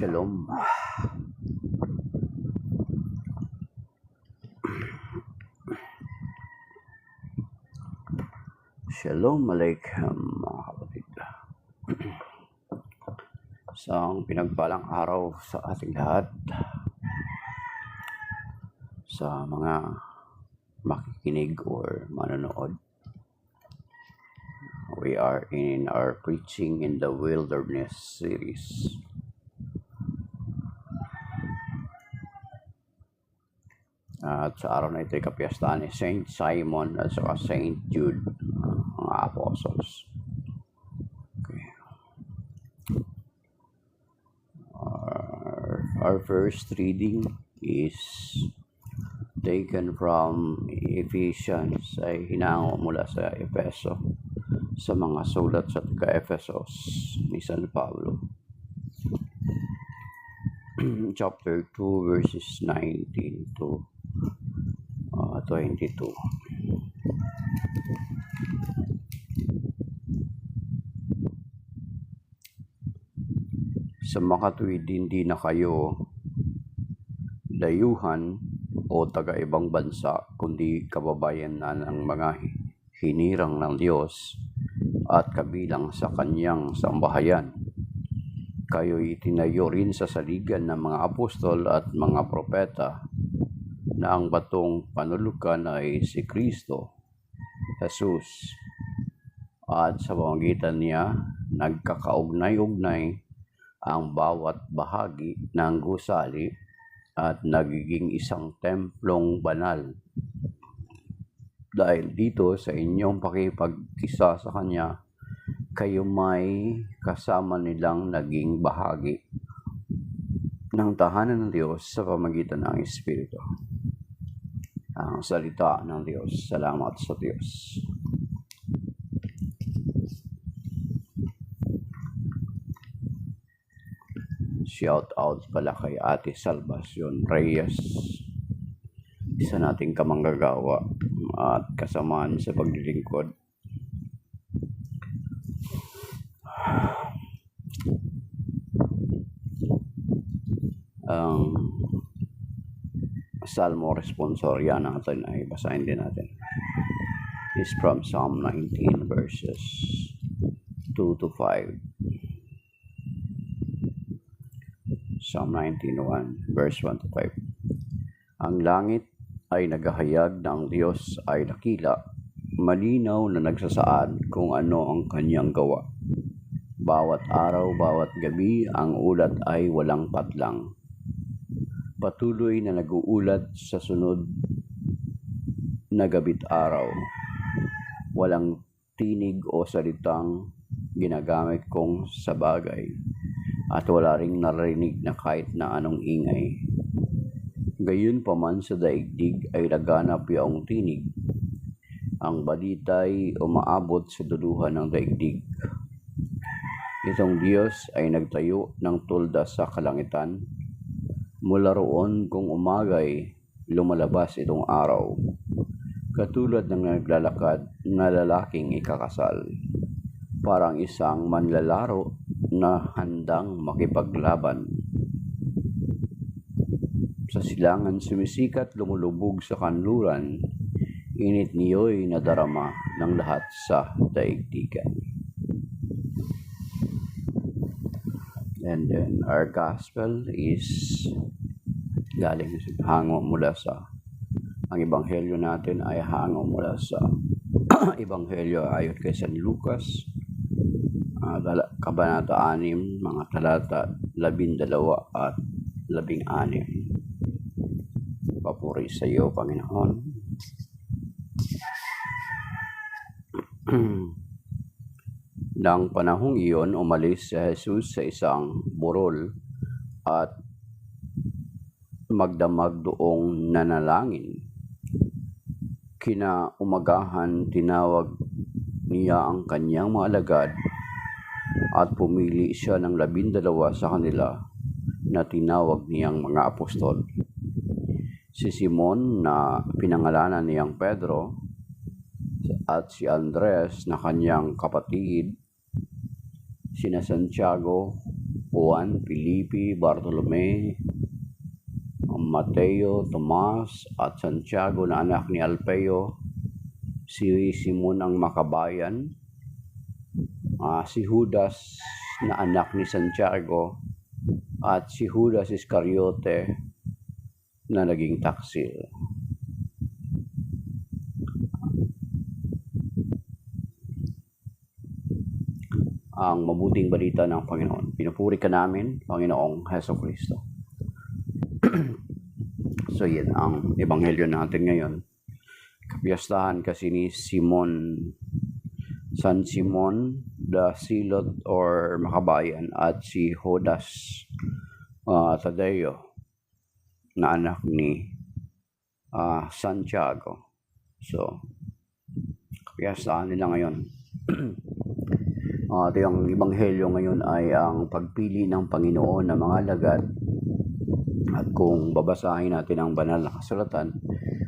Shalom. Shalom Alaikum mga kapatid. Isang pinagpalang araw sa ating lahat, sa mga makikinig or manonood. We are in our Preaching in the Wilderness series. At sa araw na ito ay kapiyastahan ni Saint Simon at saka Saint Jude, mga apostles. Okay. Our first reading is taken from Ephesians, ay hinango mula sa Efeso, sa mga sulat sa taga-Efesos ni San Pablo. Chapter 2 verses 19 to 22. Sa makatuwid, hindi na kayo dayuhan o taga-ibang bansa, kundi kababayan na ng mga hinirang ng Diyos at kabilang sa kanyang sambahayan. Kayo'y itinayo rin sa saligan ng mga apostol at mga propeta, na ang batong panulukan ay si Kristo, Jesus, at sa pamamagitan niya nagkakaugnay-ugnay ang bawat bahagi ng gusali at nagiging isang templong banal. Dahil dito sa inyong pakipagkisa sa Kanya, kayo may kasama nilang naging bahagi ng tahanan ng Diyos sa pamamagitan ng Espiritu. Ang salita ng Diyos. Salamat sa Diyos. Shout out pala kay Ate Salvacion Reyes, isa nating kamanggagawa at kasamaan sa paglilingkod. Ang Salmo responsorya natin ay basahin din natin. Is from Psalm 19 verses 2 to 5. Psalm 19:1 verse 1 to 5. Ang langit ay naghahayag na ang Diyos ay dakila, malinaw na nagsasaad kung ano ang kanyang gawa. Bawat araw, bawat gabi, ang ulat ay walang patlang. Patuloy na nag-uulat sa sunod na gabit araw. Walang tinig o salitang ginagamit kong sa bagay, at wala ring narinig na kahit na anong ingay. Gayon pa man sa daigdig ay laganap yaong tinig. Ang balita'y umaabot sa duduhan ng daigdig. Itong Diyos ay nagtayo ng tulda sa kalangitan. Mula roon kung umagay, lumalabas itong araw, katulad ng naglalakad na lalaking ikakasal, parang isang manlalaro na handang makipaglaban. Sa silangan sumisikat, lumulubog sa kanluran, init niyo'y nadarama ng lahat sa daigdigan. And then our gospel is galing hango mula sa, ang ebanghelyo natin ay hango mula sa ebanghelyo ayon kay San Lucas, kabanata 6, mga talata 12 at 16. Papuri sa iyo, Panginoon. Nang panahong iyon, umalis si Jesus sa isang burol at magdamag doong nanalangin. Kinaumagahan, tinawag niya ang kanyang mga alagad at pumili siya ng 12 sa kanila na tinawag niyang mga apostol. Si Simon na pinangalanan niyang Pedro at si Andres na kanyang kapatid, sina Santiago Juan, Felipe, Bartolome, Mateo, Tomas, at Santiago na anak ni Alpeo, si Simon ang Makabayan, si Judas na anak ni Santiago, at si Judas Iscariote na naging taksil. Ang mabuting balita ng Panginoon. Pinupuri ka namin, Panginoong Hesukristo. So yan ang ebanghelyo natin ngayon. Kapiyastahan kasi ni San Simon the Silot or Makabayan at si Judas Tadeo na anak ni Santiago. So, kapiyastahan nila ngayon. Ito yung ebanghelyo ngayon ay ang pagpili ng Panginoon ng mga alagad. At kung babasahin natin ang banal na kasulatan,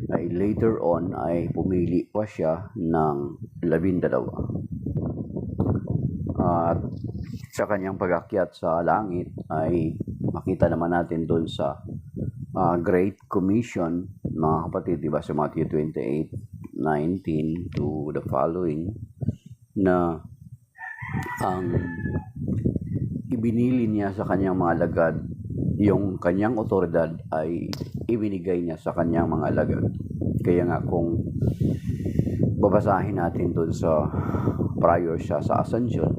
ay later on ay pumili pa siya ng 12. At sa kanyang pag-akyat sa langit ay makita naman natin doon sa Great Commission, mga kapatid, diba, sa Matthew 28:19 to the following, na ang ibinili niya sa kanyang mga alagad, yung kanyang otoridad ay ibinigay niya sa kanyang mga alagad. Kaya nga kung babasahin natin doon sa prior siya sa Ascension,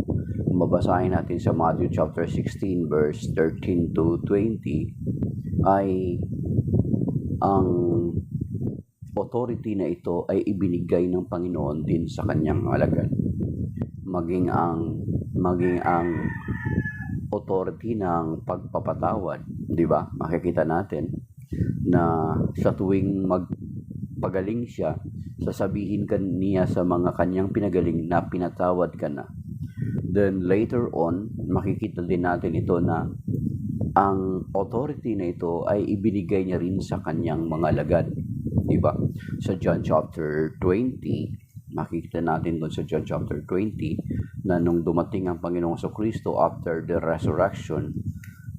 kung babasahin natin sa Matthew chapter 16 verse 13 to 20, ay ang authority na ito ay ibinigay ng Panginoon din sa kanyang alagad. Maging ang authority ng pagpapatawad, di ba? Makikita natin na sa tuwing magpagaling siya, sasabihin niya sa mga kanyang pinagaling na pinatawad ka na. Then later on, makikita din natin ito na ang authority na ito ay ibinigay niya rin sa kanyang mga alagad, di ba? Sa John chapter 20, makikita natin doon sa John chapter 20 na nung dumating ang Panginoong Jesucristo after the resurrection,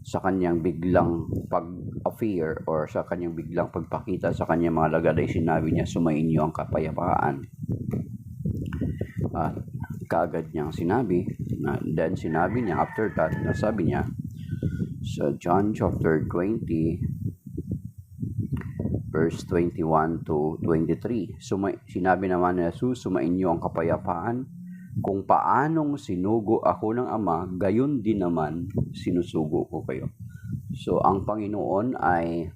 sa kanyang biglang pag-appear or sa kanyang biglang pagpakita sa kanyang mga alagad ay sinabi niya, sumainyo ang kapayapaan. At kaagad niyang sinabi, then sinabi niya after that, nasabi niya sa John chapter 20 verse 21 to 23. Sinabi naman ni Jesus, sumainyo ang kapayapaan. Kung paanong sinugo ako ng Ama, gayon din naman sinusugo ko kayo. So, ang Panginoon ay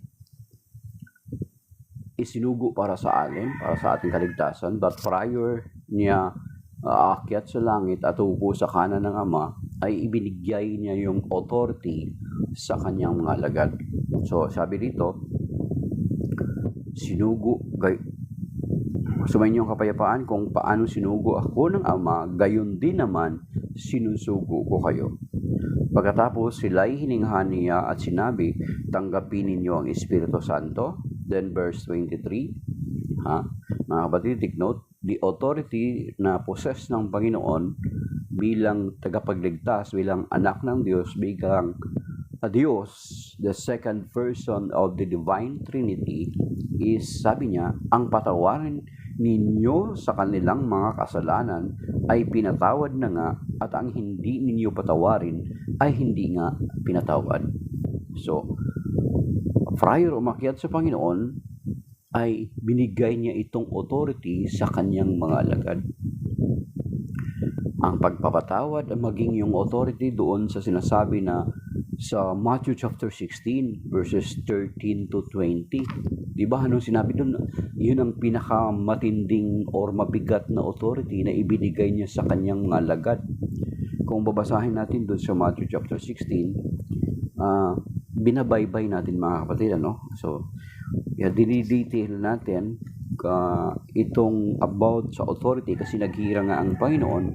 isinugo para sa atin, para sa ating kaligtasan. But prior niya aakyat sa langit at upo sa kanan ng Ama, ay ibinigay niya yung authority sa kanyang mga alagad. So, sabi dito, sumainyo ang kapayapaan, kung paano sinugo ako ng Ama, gayon din naman sinusugo ko kayo. Pagkatapos sila'y hininghan niya at sinabi, tanggapin ninyo ang Espiritu Santo. Then verse 23, mga kapatid, take note, the authority na possess ng Panginoon bilang tagapagligtas, bilang anak ng Diyos, bilang Diyos, the second person of the Divine Trinity, is, sabi niya, ang patawarin ninyo sa kanilang mga kasalanan ay pinatawad na nga, at ang hindi ninyo patawarin ay hindi nga pinatawad. So, prior umakyat sa Panginoon, ay binigay niya itong authority sa kanyang mga alagad. Ang pagpapatawad, maging yung authority doon sa sinasabi na sa Matthew chapter 16 verses 13 to 20. Diba anong sinabi doon? Yun ang pinakamatinding or mabigat na authority na ibinigay niya sa kanyang mga alagad. Kung babasahin natin doon sa Matthew chapter 16, binabaybay natin mga kapatid, So, dinidetail natin itong about sa authority, kasi naghirang nga ang Panginoon,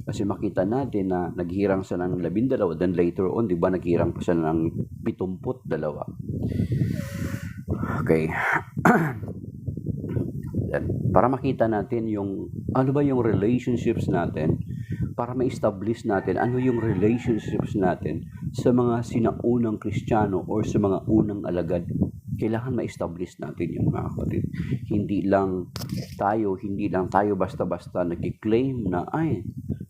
kasi makita natin na naghirang siya ng 12, then later on, di ba, naghirang pa siya ng 72. Okay. Then, para makita natin yung ano ba yung relationships natin, para ma-establish natin ano yung relationships natin sa mga sinaunang Kristiyano or sa mga unang alagad. Kailangan ma-establish natin yun, mga kapatid. Hindi lang tayo basta-basta nag-claim na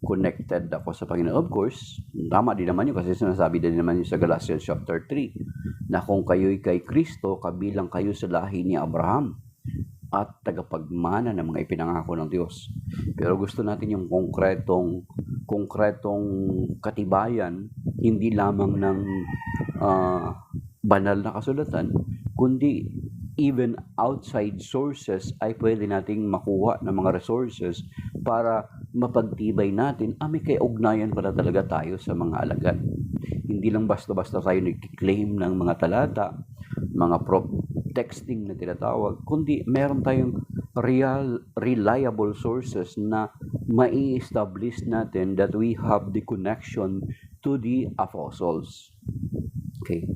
connected ako sa Panginoon. Of course, tama din naman yun kasi sinasabi din naman yun sa Galatians chapter 3 na kung kayo'y kay Kristo, kabilang kayo sa lahi ni Abraham at tagapagmana ng mga ipinangako ng Diyos. Pero gusto natin yung konkretong katibayan, hindi lamang ng banal na kasulatan, kundi even outside sources ay pwede nating makuha ng mga resources para mapagtibay natin, may kaugnayan pala talaga tayo sa mga alagad. Hindi lang basta-basta tayo nag-claim ng mga talata, mga texting na tinatawag, kundi meron tayong reliable sources na mai-establish natin that we have the connection to the apostles. Okay.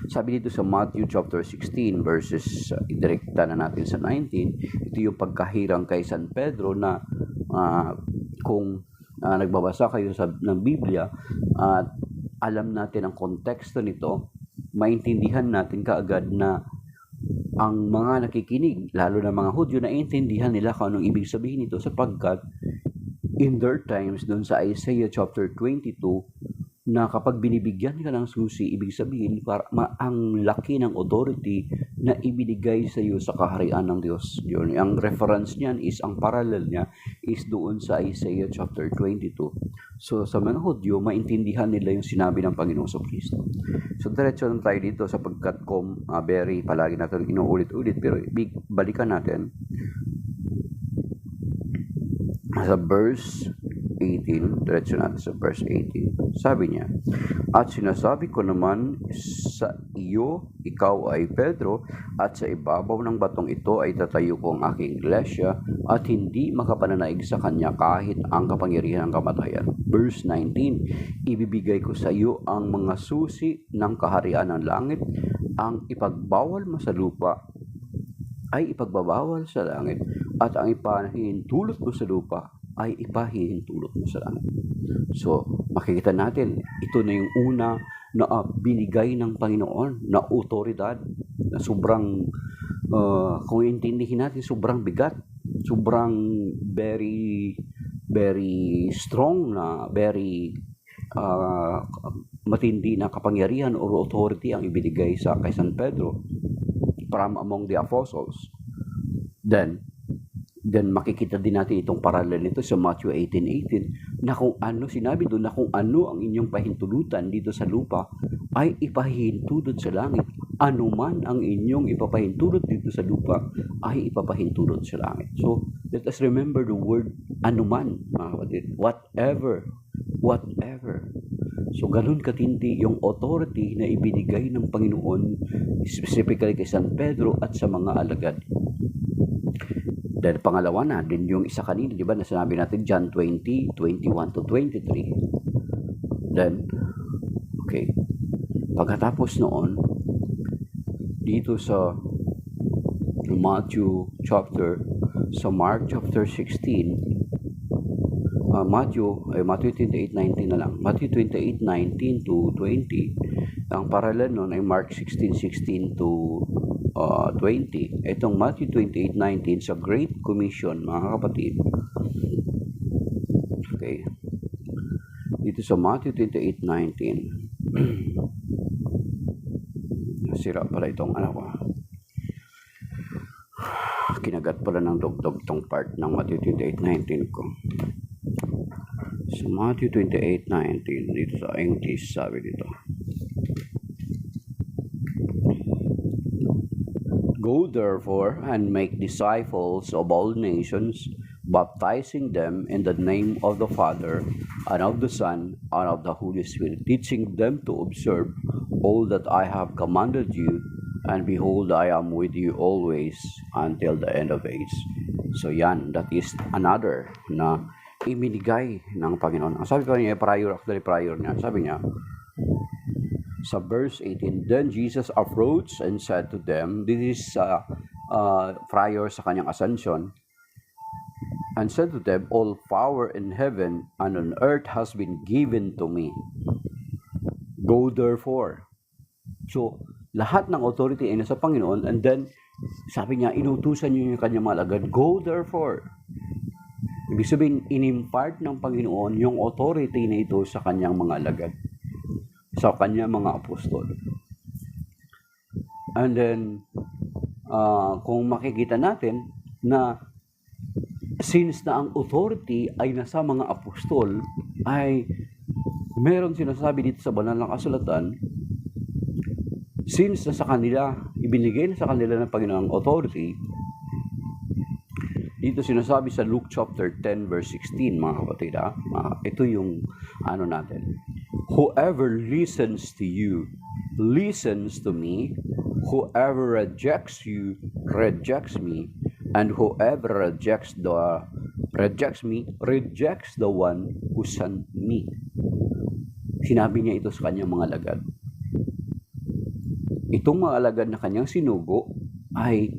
Sabi dito sa Matthew chapter 16 verses direkta na natin sa 19, ito yung pagkahirang kay San Pedro na kung nagbabasa kayo ng Biblia at alam natin ang konteksto nito, maintindihan natin kaagad na ang mga nakikinig, lalo na mga Hudyo, naiintindihan nila kung anong ibig sabihin nito sapagkat in their times, doon sa Isaiah chapter 22, na kapag binibigyan ka ng susi, ibig sabihin ang laki ng authority na ibinigay sa iyo sa kaharian ng Diyos. Yun, ang reference niyan is, ang parallel niya is doon sa Isaiah chapter 22. So sa mga Hudyo, maintindihan nila yung sinabi ng Panginoong Kristo. So diretso lang tayo dito sapagkat very palagi natin inuulit-ulit, pero balikan natin sa verse 18, diretso natin sa verse 18. Sabi niya, at sinasabi ko naman sa iyo, ikaw ay Pedro, at sa ibabaw ng batong ito ay tatayo ko ang aking iglesia, at hindi makapananaig sa kanya kahit ang kapangyarihan ng kamatayan. Verse 19, ibibigay ko sa iyo ang mga susi ng kaharian ng langit, ang ipagbawal mo sa lupa ay ipagbabawal sa langit, at ang ipahintulot mo sa lupa ay ipahihintulot mo sa langit. So, makikita natin, ito na yung una na binigay ng Panginoon na otoridad na sobrang, kung intindihin natin, sobrang bigat, sobrang very, very strong na, very matindi na kapangyarihan or authority ang ibinigay kay San Pedro from among the apostles. Then makikita din natin itong parallel nito sa Matthew 18:18 na kung ano sinabi doon, na kung ano ang inyong pahintulutan dito sa lupa ay ipahintulot sa langit. Ano man ang inyong ipapahintulot dito sa lupa ay ipapahintulot sa langit. So let us remember the word anuman, mga kapatid. Whatever. So ganun katindi yung authority na ibinigay ng Panginoon specifically kay San Pedro at sa mga alagad. Dahil pangalawa na din yung isa kanina, di ba, na sinabi natin John 20:21-23. Then, okay. Pagkatapos noon, dito sa Mark chapter 16, Matthew 28:19 na lang. Matthew 28:19-20. Ang parallel noon ay Mark 16:16-20. Itong Matthew 28:19 sa Great Commission, mga kapatid. Okay. Dito sa Matthew 28:19. Nasira pala itong kinagat pala ng dugtog tong part ng Matthew 28:19 ko. So Matthew 28:19 dito sa English, sabi dito, go therefore and make disciples of all nations, baptizing them in the name of the Father and of the Son and of the Holy Spirit, teaching them to observe all that I have commanded you, and behold, I am with you always until the end of age. So yan, that is another na iminigay ng Panginoon. Ang sabi ko niya, prior niya, sabi niya, sa verse 18, then Jesus approached and said to them, this is prior sa kanyang ascension, and said to them, all power in heaven and on earth has been given to me. Go therefore. So, lahat ng authority ay nasa Panginoon, and then, sabi niya, inutusan niyo yung kanyang mga alagad, go therefore. Ibig sabihin, in-impart ng Panginoon yung authority na ito sa kanyang mga alagad, sa kanyang mga apostol. And then, kung makikita natin na since na ang authority ay nasa mga apostol, ay meron sinasabi dito sa banal na kasulatan, since na sa kanila, ibinigay na sa kanila ng Panginoon ang authority, dito sinasabi sa Luke chapter 10 verse 16, mga kapatid, ito yung natin. Whoever listens to you, listens to me. Whoever rejects you, rejects me. And whoever rejects me, rejects the one who sent me. Sinabi niya ito sa kanyang mga alagad. Itong mga alagad na kanyang sinugo ay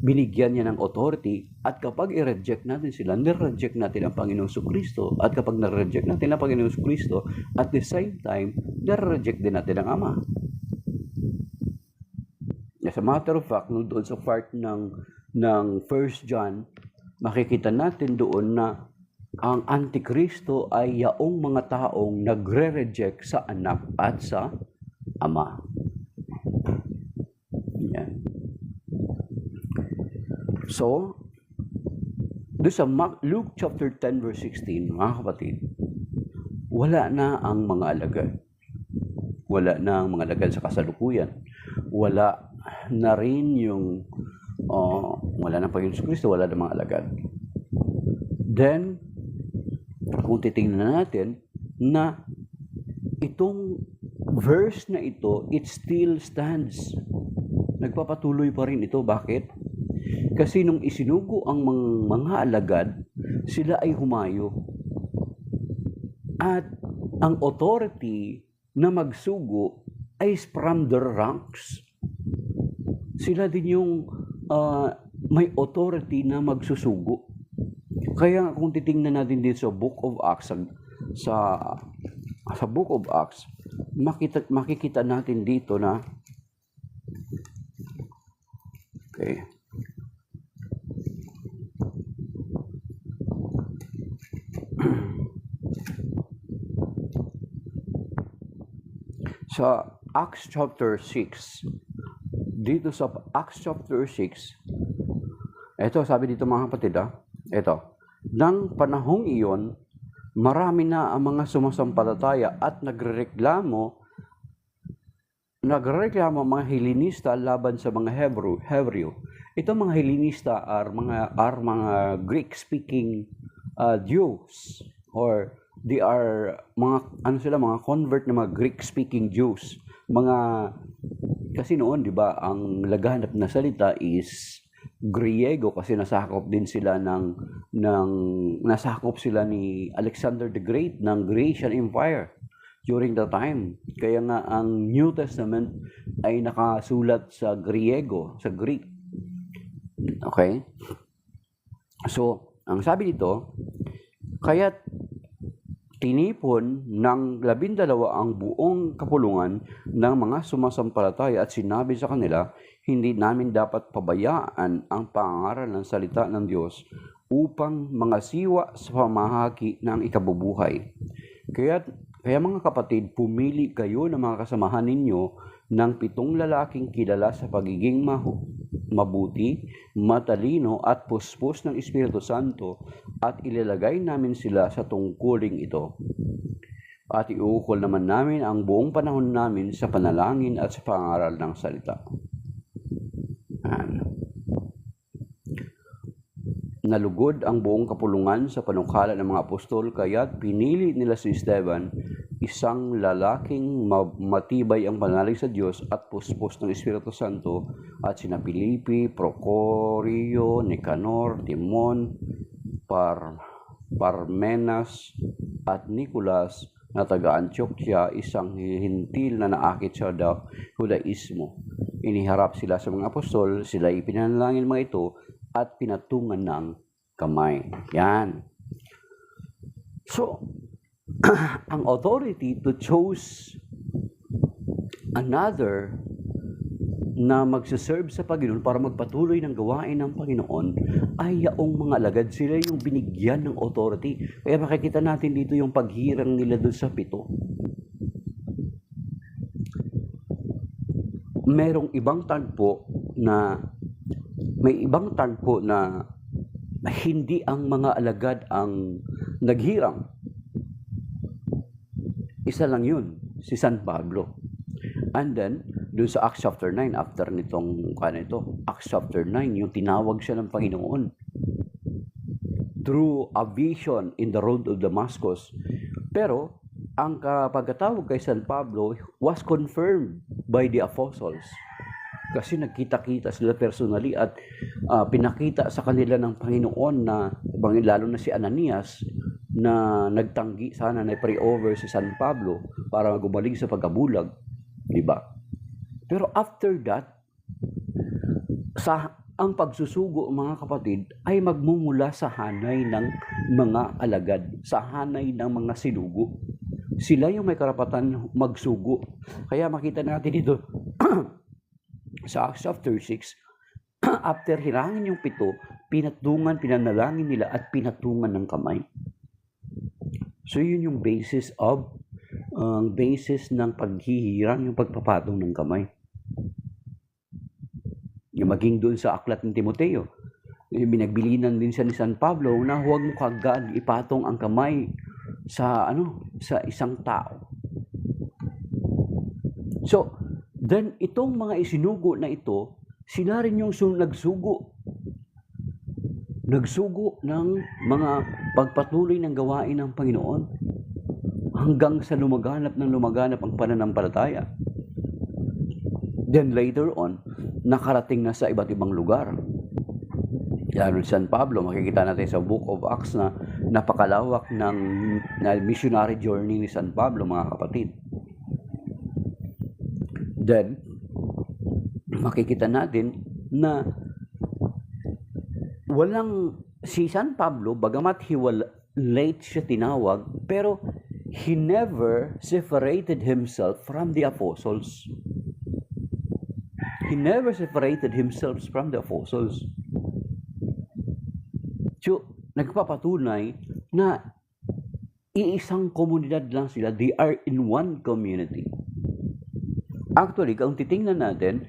binigyan niya ng authority, at kapag i-reject natin sila, nire-reject natin ang Panginoong Jesucristo. At kapag nire-reject natin ang Panginoong Jesucristo, at the same time, nire-reject din natin ang Ama. As a matter of fact, doon sa part ng 1 John, makikita natin doon na ang Antikristo ay yaong mga taong nagre-reject sa anak at sa Ama. Yan. So, doon sa Luke chapter 10 verse 16, mga kapatid, wala na ang mga alagad. Wala na ang mga alagad sa kasalukuyan. Wala na rin yung wala na Panginoon Jesucristo, wala na mga alagad. Then, kung titingnan natin na itong verse na ito, it still stands. Nagpapatuloy pa rin ito. Bakit? Kasi nung isinugo ang mga alagad, sila ay humayo. At ang authority na magsugo ay from their ranks. Sila din yung may authority na magsusugo. Kaya kung titingnan natin dito sa Book of Acts, sa Book of Acts, makikita natin dito na sa Acts chapter 6, dito sa Acts chapter 6, ito sabi dito mga kapatid, ito, nang panahong iyon, marami na ang mga sumasampalataya at nagrereklamo mga Helenista laban sa mga Hebreo. Ito mga Helenista are mga Greek-speaking Jews, or they are mga convert na mga Greek-speaking Jews. Kasi noon, di ba, ang laganap na salita is Griego, kasi nasakop sila ni Alexander the Great ng Grecian Empire during the time. Kaya nga ang New Testament ay nakasulat sa Griego, sa Greek. Okay? So, ang sabi dito, kaya tinipon ng 12 ang buong kapulungan ng mga sumasampalataya at sinabi sa kanila, hindi namin dapat pabayaan ang pangangaral ng salita ng Diyos upang mga siwa sa pamahagi ng ikabubuhay. Kaya mga kapatid, pumili kayo ng mga kasamahan ninyo ng 7 lalaking kilala sa pagiging mabuti, matalino at puspos ng Espiritu Santo, at ilalagay namin sila sa tungkuling ito. At iukol naman namin ang buong panahon namin sa panalangin at sa pangaral ng salita. Nalugod ang buong kapulungan sa panukala ng mga apostol, kaya't pinili nila si Esteban, isang lalaking matibay ang panalig sa Diyos at puspos ng Espiritu Santo, at sina Filipe, Procorio, Nicanor, Timon, Parmenas at Nicolas na taga Antioquia, isang hintil na naakit sa Judaismo. Iniharap sila sa mga apostol, sila ipinanalangin mga ito at pinatungan ng kamay. Yan. So, ang authority to choose another na magsaserve sa Panginoon para magpatuloy ng gawain ng Panginoon ay yaong mga alagad. Sila yung binigyan ng authority. Kaya makikita natin dito yung paghirang nila doon sa 7. Merong ibang tagpo na hindi ang mga alagad ang naghirang. Isa lang yun, si San Pablo. And then, doon sa Acts chapter 9, after nitong Acts chapter 9, yung tinawag siya ng Panginoon through a vision in the road of Damascus. Pero, ang pagkatawag kay San Pablo was confirmed by the apostles. Kasi nagkita-kita sila personally at pinakita sa kanila ng Panginoon na, lalo na si Ananias, na nagtanggi sana na pray-over si San Pablo para gumaling sa pagkabulag. Diba? Pero after that, ang pagsusugo, mga kapatid, ay magmumula sa hanay ng mga alagad, sa hanay ng mga sinugo. Sila yung may karapatan magsugo. Kaya makita natin dito sa Acts chapter 6, after hirangin yung 7, pinanalangin nila at pinatungan ng kamay. So yun yung basis ng paghihirang, yung pagpapatong ng kamay. Yung maging doon sa aklat ng Timoteo, binagbilinan din siya ni San Pablo na huwag mo kagad ipatong ang kamay sa isang tao. So, then itong mga isinugo na ito, sila rin yung nagsugo ng mga pagpatuloy ng gawain ng Panginoon hanggang sa lumaganap ang pananampalataya. Then later on, nakarating na sa iba't ibang lugar. Lalo si San Pablo, makikita natin sa Book of Acts na napakalawak ng missionary journey ni San Pablo, mga kapatid. Then, makikita natin na si San Pablo, bagamat late siya tinawag, pero he never separated himself from the apostles. He never separated himself from the apostles. So, nagpapatunay na iisang komunidad lang sila. They are in one community. Actually, kung titingnan natin,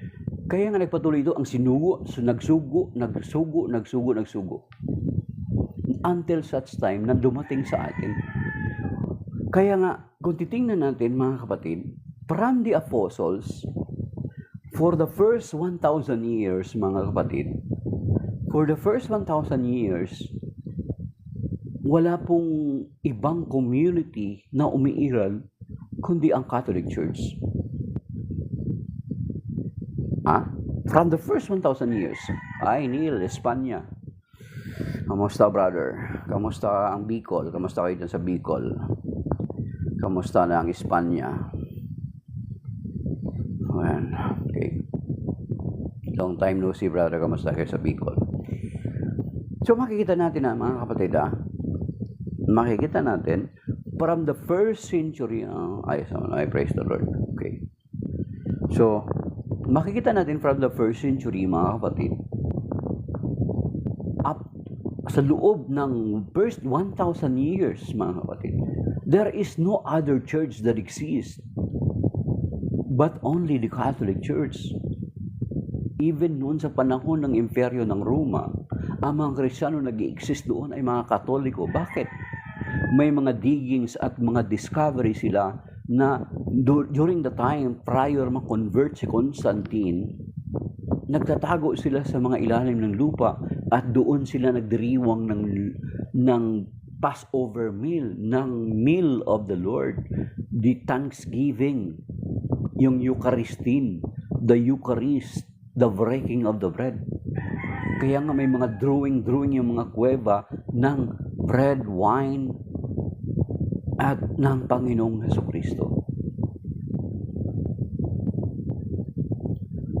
kaya nga nagpatuloy ito ang nagsugo. Until such time na dumating sa atin. Kaya nga, kung titingnan natin, mga kapatid, from the apostles, for the first 1,000 years, mga kapatid, for the first 1,000 years, wala pong ibang community na umiiral kundi ang Catholic Church. From the first 1,000 years, Neil, Espanya. Kamusta, brother? Kamusta ang Bicol? Kamusta kayo dyan sa Bicol? Kamusta na ang Espanya? Ayan. Okay. Long time no see, brother. Kamusta kayo sa Bicol? So, makikita natin mga kapatid, makikita natin from the first century, I praise the Lord. Okay. So, makikita natin from the first century, mga kapatid, up sa loob ng first 1,000 years, mga kapatid, there is no other church that exists but only the Catholic Church. Even noon sa panahon ng Imperyo ng Roma, ang mga Kristiyano nag-i-exist doon ay mga Katoliko. Bakit? May mga diggings at mga discovery sila na during the time prior ma-convert si Constantine, nagtatago sila sa mga ilalim ng lupa at doon sila nagdiriwang ng Passover meal, ng meal of the Lord, the Thanksgiving, yung Eucharistin, the Eucharist, the breaking of the bread. Kaya nga may mga drawing yung mga kuweba ng bread, wine, at ng Panginoong Hesukristo.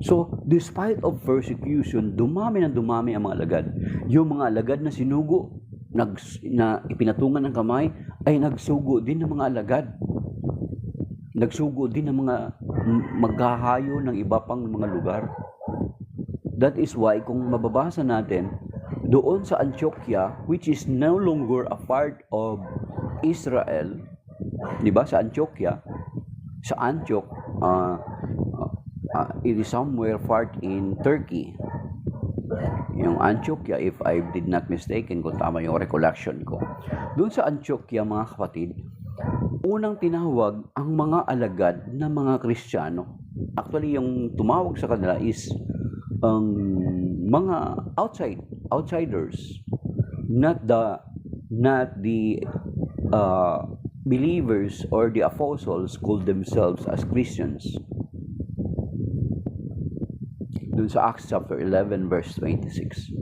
So, despite of persecution, dumami ang mga alagad. Yung mga alagad na sinugo, na ipinatungan ng kamay, ay nagsugo din ng mga alagad. Nagsugo din ng mga maghahayo ng iba pang mga lugar. That is why kung mababasa natin doon sa Antioquia, which is no longer a part of Israel, di ba? Sa Antioquia, sa Antioch, it is somewhere part in Turkey. Yung Antioquia, if I did not mistaken, kung tama yung recollection ko. Doon sa Antioquia, mga kapatid, unang tinawag ang mga alagad na mga Kristiyano. Actually, yung tumawag sa kanila is mga outsiders, not the believers or the apostles called themselves as Christians. Dun sa Acts chapter 11 verse 26.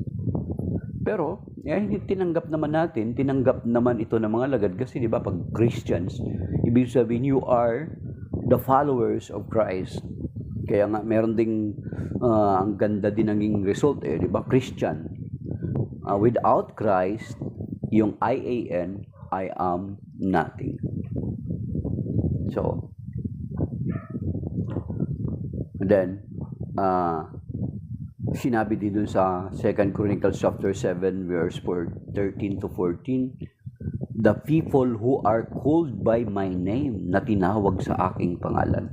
Pero tinanggap naman ito ng mga alagad kasi di ba pag Christians, ibig sabihin you are the followers of Christ. Kaya nga meron ding ang ganda din naging result di ba? Christian. Without Christ, yung IAN, I am nothing. So, then, sinabi din dun sa 2 Chronicles chapter 7 verse 13 to 14, the people who are called by my name, na tinawag sa aking pangalan.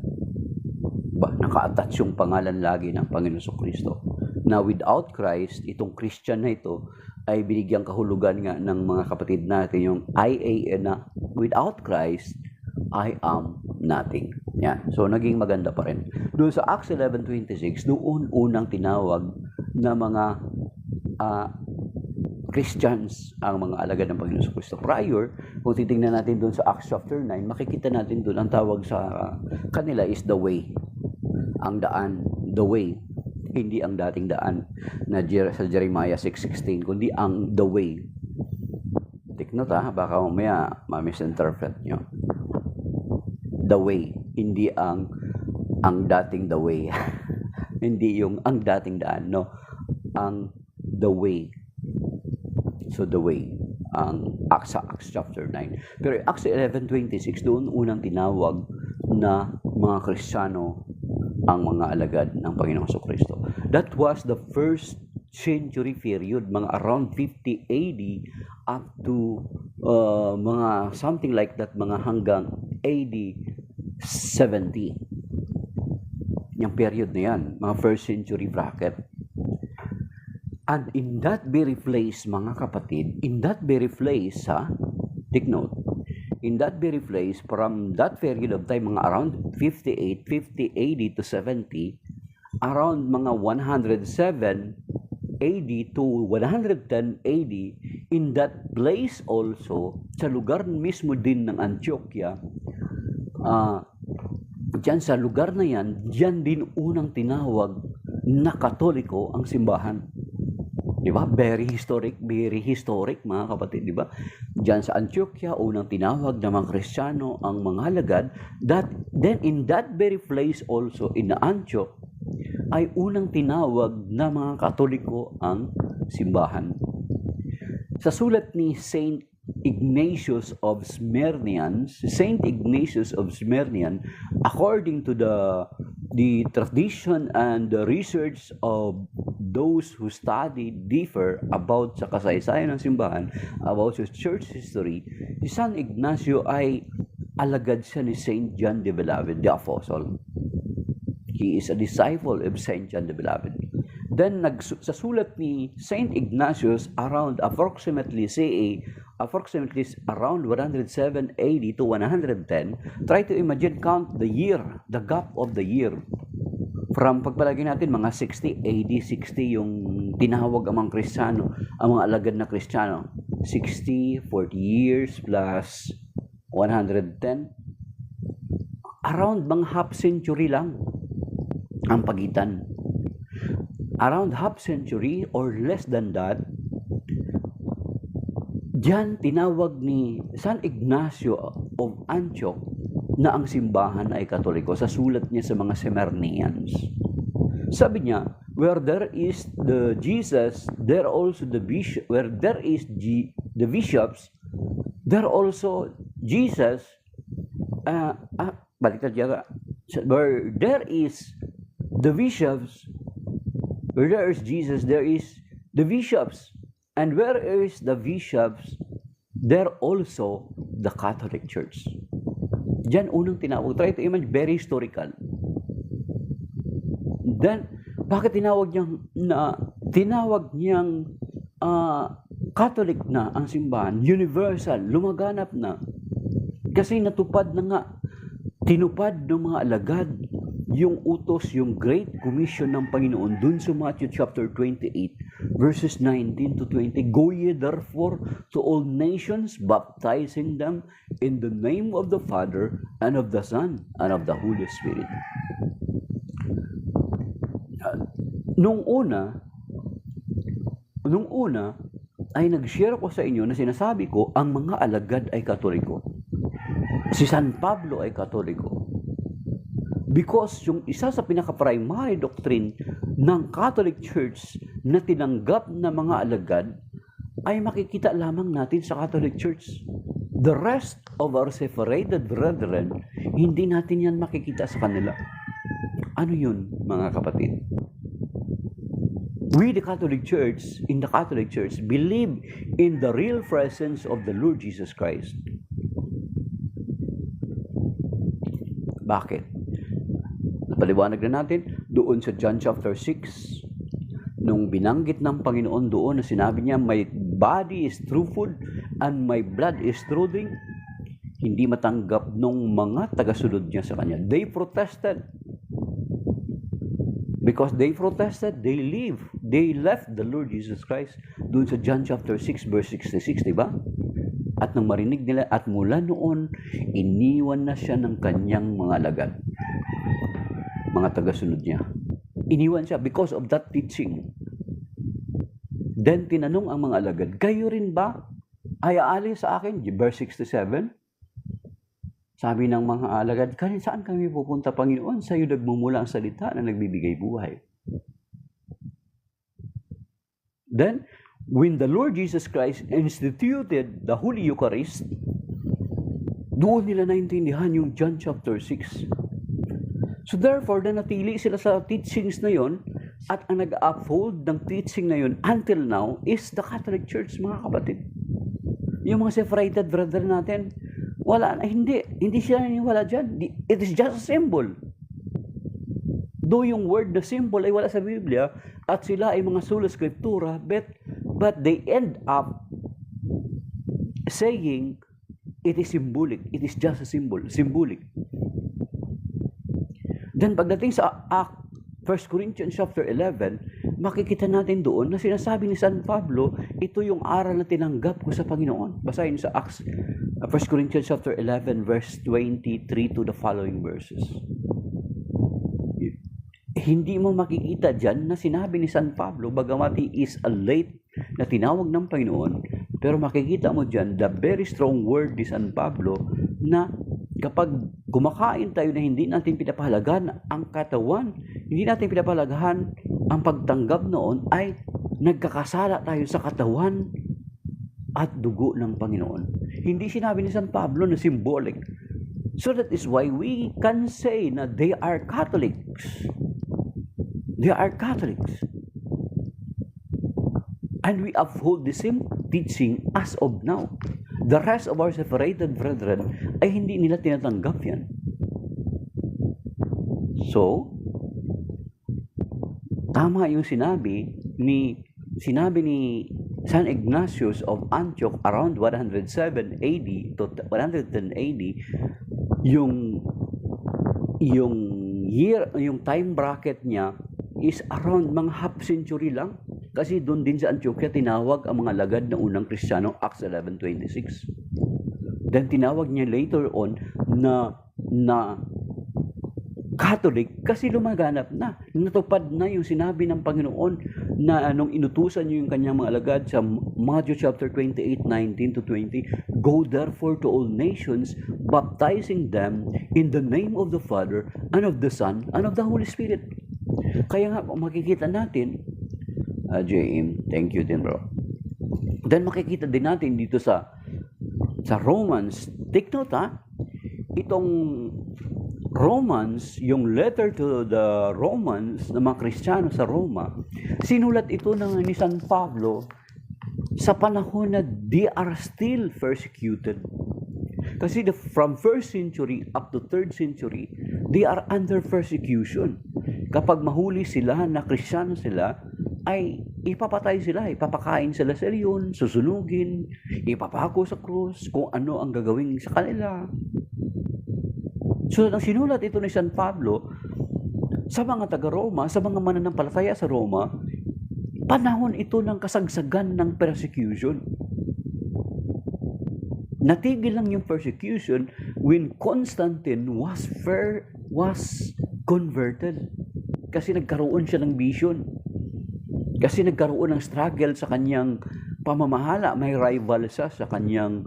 Naka-attach yung pangalan lagi ng Panginoon Kristo. Na without Christ, itong Christian na ito ay binigyang kahulugan nga ng mga kapatid natin yung IAN na without Christ, I am nothing. Yan. So, naging maganda pa rin. Doon sa Acts 11:26, doon unang tinawag na mga Christians ang mga alagad ng Panginoon Kristo. Prior, kung titingnan natin doon sa Acts chapter 9, makikita natin doon ang tawag sa kanila is the way. Ang daan, the way. Hindi ang dating daan na sa Jeremiah 6:16, kundi ang the way. Take note baka mamaya ma-misinterpret nyo. The way, hindi ang dating the way. Hindi yung ang dating daan, no. Ang the way. So the way, ang Acts chapter 9. Pero Acts 11:26, doon unang tinawag na mga Kristiyano ang mga alagad ng Panginoong Kristo. That was the first century period, mga around 50 AD up to mga something like that, mga hanggang AD 70. Yung period na yan, mga first century bracket. And in that very place, mga kapatid, in that very place, take note, in that very place, from that period of time, mga around 50 AD to 70, around mga 107 AD to 110 AD, in that place also, sa lugar mismo din ng Antioquia, dyan sa lugar na yan, dyan din unang tinawag na Katoliko ang simbahan. Di ba? Very historic mga kapatid, di ba? Diyan sa Antioquia, unang tinawag ng mga Kristiyano ang mga alagad. Then in that very place also, in Antioch, ay unang tinawag na mga Katoliko ang simbahan. Sa sulat ni Saint Ignatius of Smyrnian, according to the tradition and the research of those who study differ about sa kasaysayan ng simbahan, about sa church history, si San Ignacio ay alagad siya ni Saint John the Beloved, the Apostle. He is a disciple of Saint John the Beloved. Then, sa sulat ni Saint Ignatius, around approximately around 107 AD to 110, try to imagine, count the year, the gap of the year. From pagpalagay natin, mga 60 AD, 60 yung tinawag ang mga Kristiyano, ang mga alagad na Kristiyano. 60, 40 years plus 110. Around mga half century lang ang pagitan. Around half century or less than that, diyan tinawag ni San Ignacio of Antioch na ang simbahan ay Katoliko sa sulat niya sa mga Smyrnians. Sabi niya, where there is the Jesus, there also the bishop. Where there is the bishops, there also Jesus. Baliktad yata. where there is the bishops, where there is Jesus, there is the bishops. And where is the bishops, there also the Catholic Church. Diyan unang tinawag. Try to imagine, very historical. Then, bakit tinawag niyang Catholic na ang simbahan, universal, lumaganap na. Kasi natupad na nga, tinupad ng mga alagad yung utos, yung Great Commission ng Panginoon dun sa Matthew chapter 28, verses 19 to 20. Go ye therefore to all nations, baptizing them in the name of the Father, and of the Son, and of the Holy Spirit. Nung una ay nag-share ko sa inyo na sinasabi ko ang mga alagad ay Katoliko. Si San Pablo ay Katoliko. Because yung isa sa pinaka-primary doctrine ng Catholic Church na tinanggap na mga alagad ay makikita lamang natin sa Catholic Church. The rest of our separated brethren, hindi natin yan makikita sa kanila. Ano yun, mga kapatid? We, the Catholic Church, in the Catholic Church, believe in the real presence of the Lord Jesus Christ. Bakit? Napaliwanag na natin doon sa John chapter 6, nung binanggit ng Panginoon doon na sinabi niya, my body is true food and my blood is true drink, hindi matanggap nung mga tagasunod niya sa kanya. They protested. Because they protested, they left the Lord Jesus Christ doon sa John chapter 6 verse 66, di ba? At nang marinig nila, at mula noon, iniwan na siya ng kanyang mga alagad. Mga tagasunod niya. Iniwan siya because of that teaching. Then tinanong ang mga alagad, kayo rin ba ay aalis sa akin? Verse 67. Sabi ng mga alagad, saan kami pupunta, Panginoon? Sa iyo nagmumula ang salita na nagbibigay buhay. Then, when the Lord Jesus Christ instituted the Holy Eucharist, doon nila naintindihan yung John chapter 6. So therefore, nanatili sila sa teachings na yon, at ang nag-uphold ng teaching na yon until now is the Catholic Church, mga kapatid. Yung mga separated brethren natin, wala na, hindi sila naniniwala dyan. It is just a symbol. Though yung word na symbol ay wala sa Biblia, at sila ay mga sola scriptura, but they end up saying it is symbolic. It is just a symbol, symbolic. Then pagdating sa 1 Corinthians chapter 11, makikita natin doon na sinasabi ni San Pablo, ito yung aral na tinanggap ko sa Panginoon. Basahin sa 1 Corinthians chapter 11 verse 23 to the following verses. Hindi mo makikita dyan na sinabi ni San Pablo, bagamat he is a late na tinawag ng Panginoon, pero makikita mo dyan the very strong word ni San Pablo na kapag kumakain tayo na hindi natin pinapahalagahan ang katawan, hindi natin pinapahalagahan ang pagtanggap noon, ay nagkakasala tayo sa katawan at dugo ng Panginoon. Hindi sinabi ni San Pablo na symbolic. So that is why we can say na they are Catholics. They are Catholics. And we uphold the same teaching as of now. The rest of our separated brethren ay hindi nila tinatanggap yan. So, tama yung sinabi ni San Ignatius of Antioch around 107 AD to 110 AD, yung time bracket niya is around mga half century lang. Kasi doon din sa Antioquia tinawag ang mga lagad na unang Kristiyano, Acts 11:26. Then tinawag niya later on na Catholic kasi lumaganap na. Natupad na yung sinabi ng Panginoon na nung inutusan niyo yung kanyang mga alagad sa Matthew chapter 28:19 to 20, go therefore to all nations, baptizing them in the name of the Father, and of the Son, and of the Holy Spirit. Kaya nga makikita natin, JM, thank you din bro. Then makikita din natin dito sa Romans, take note itong Romans, yung letter to the Romans, ng mga Kristiyano sa Roma, sinulat ito ni San Pablo sa panahon na they are still persecuted. Kasi from 1st century up to 3rd century, they are under persecution. Kapag mahuli sila na Kristiyano sila, ay ipapatay sila, ipapakain sila sa leon, susunugin, ipapako sa krus, kung ano ang gagawin sa kanila. So, ang sinulat ito ni San Pablo sa mga taga-Roma, sa mga mananampalataya sa Roma, panahon ito ng kasagsagan ng persecution. Natigil lang yung persecution when Constantine was converted. Kasi nagkaroon siya ng vision. Kasi nagkaroon ng struggle sa kanyang pamamahala. May rival siya sa kanyang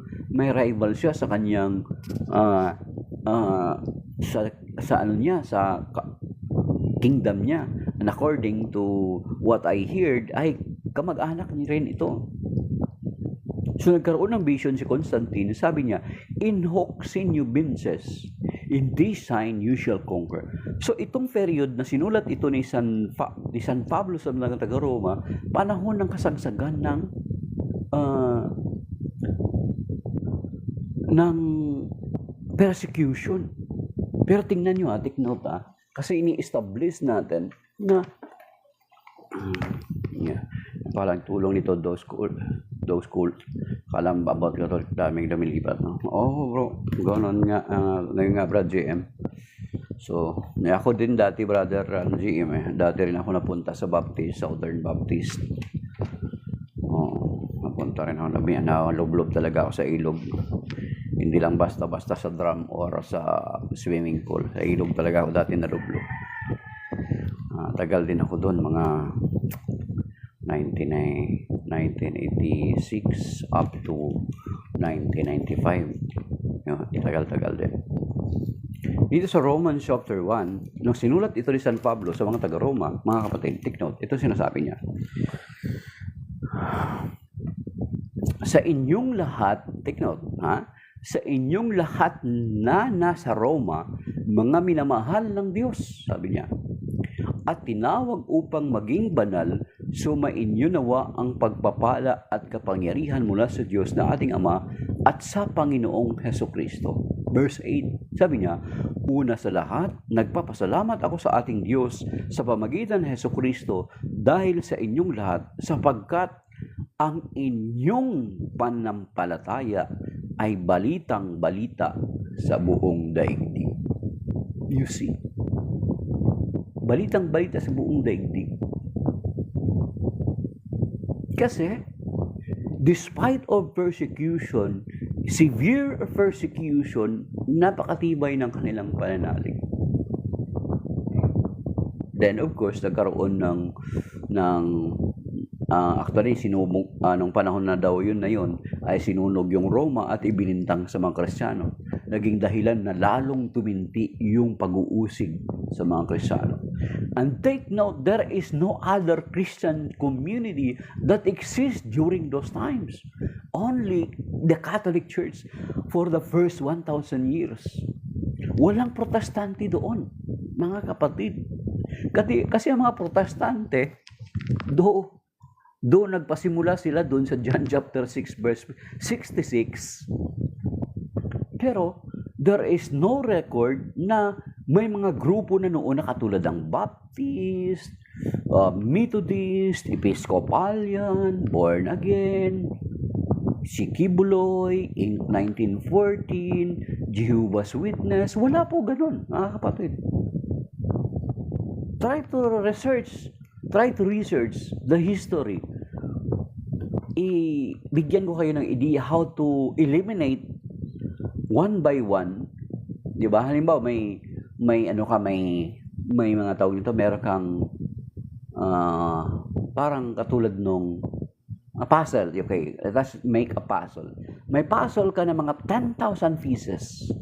sa kingdom niya. And according to what I heard, ay kamag-anak niya rin ito. So nagkaroon ng vision si Constantine. Sabi niya, in hoc signo vinces, in this sign you shall conquer. So itong period na sinulat ito ni San Pablo sa mga taga-Roma, panahon ng kasagsagan ng persecution. Pero tingnan nyo, take note kasi ini-establish natin na parang tulong nito those schools kalam about ka daming lumilipat, no? Oh bro, gano'n nga ngayon nga brad GM. So ako din dati brother GM dati rin ako napunta sa Baptist, Southern Baptist. Napunta rin ako, nalublob talaga ako sa ilog. Hindi lang basta-basta sa drum or sa swimming pool. Sa ilog talaga ako dati nalublob. Tagal din ako doon, mga 1986 up to 1995. Tagal-tagal din. Dito sa Romans chapter 1, nung sinulat ito ni San Pablo sa mga taga-Roma, mga kapatid, take note, ito sinasabi niya. Sa inyong lahat, take note, sa inyong lahat na nasa Roma, mga minamahal ng Diyos, sabi niya, at tinawag upang maging banal, sumainyo nawa ang pagpapala at kapangyarihan mula sa Diyos na ating Ama at sa Panginoong Hesukristo. Verse 8, sabi niya, una sa lahat, nagpapasalamat ako sa ating Diyos sa pamagitan ng Hesukristo dahil sa inyong lahat, sapagkat ang inyong panampalataya ay balitang-balita sa buong daigdig. You see? Balitang-balita sa buong daigdig. Kasi, despite of persecution, severe persecution, napakatibay ng kanilang pananalig. Then, of course, nagkaroon actually, nung panahon na daw yun ay sinunog yung Roma at ibinintang sa mga Kristiyano. Naging dahilan na lalong tuminti yung pag-uusig sa mga Kristiyano. And take note, there is no other Christian community that exists during those times. Only the Catholic Church for the first 1,000 years. Walang protestante doon, mga kapatid. Kasi ang mga protestante, doon nagpasimula sila doon sa John chapter 6 verse 66. Pero there is no record na may mga grupo na noon na katulad ng Baptist, Methodist, Episcopalian, Born Again, si Kibuloy, Inc. 1914, Jehovah's Witness. Wala po ganun, mga kapatid. Try to research the history. Bigyan ko kayo ng idea how to eliminate one by one. Di ba? Halimbawa, may mga tawag nito, meron kang parang katulad nung puzzle. Okay, let's make a puzzle. May puzzle ka na mga 10,000 pieces.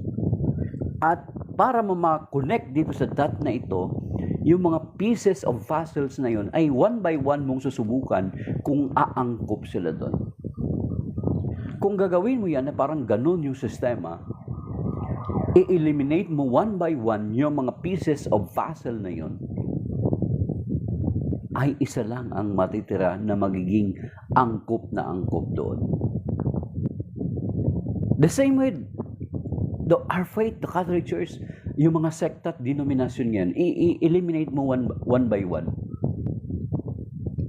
At para ma-connect dito sa dot na ito, yung mga pieces of puzzles na yun ay one by one mong susubukan kung aangkop sila doon. Kung gagawin mo yan na parang ganun yung sistema, i-eliminate mo one by one yung mga pieces of puzzle na yun, ay isa lang ang matitira na magiging angkop na angkop doon. The same with our faith, the Catholic Church, yung mga sekta at denominasyon yan, i-eliminate mo one by one.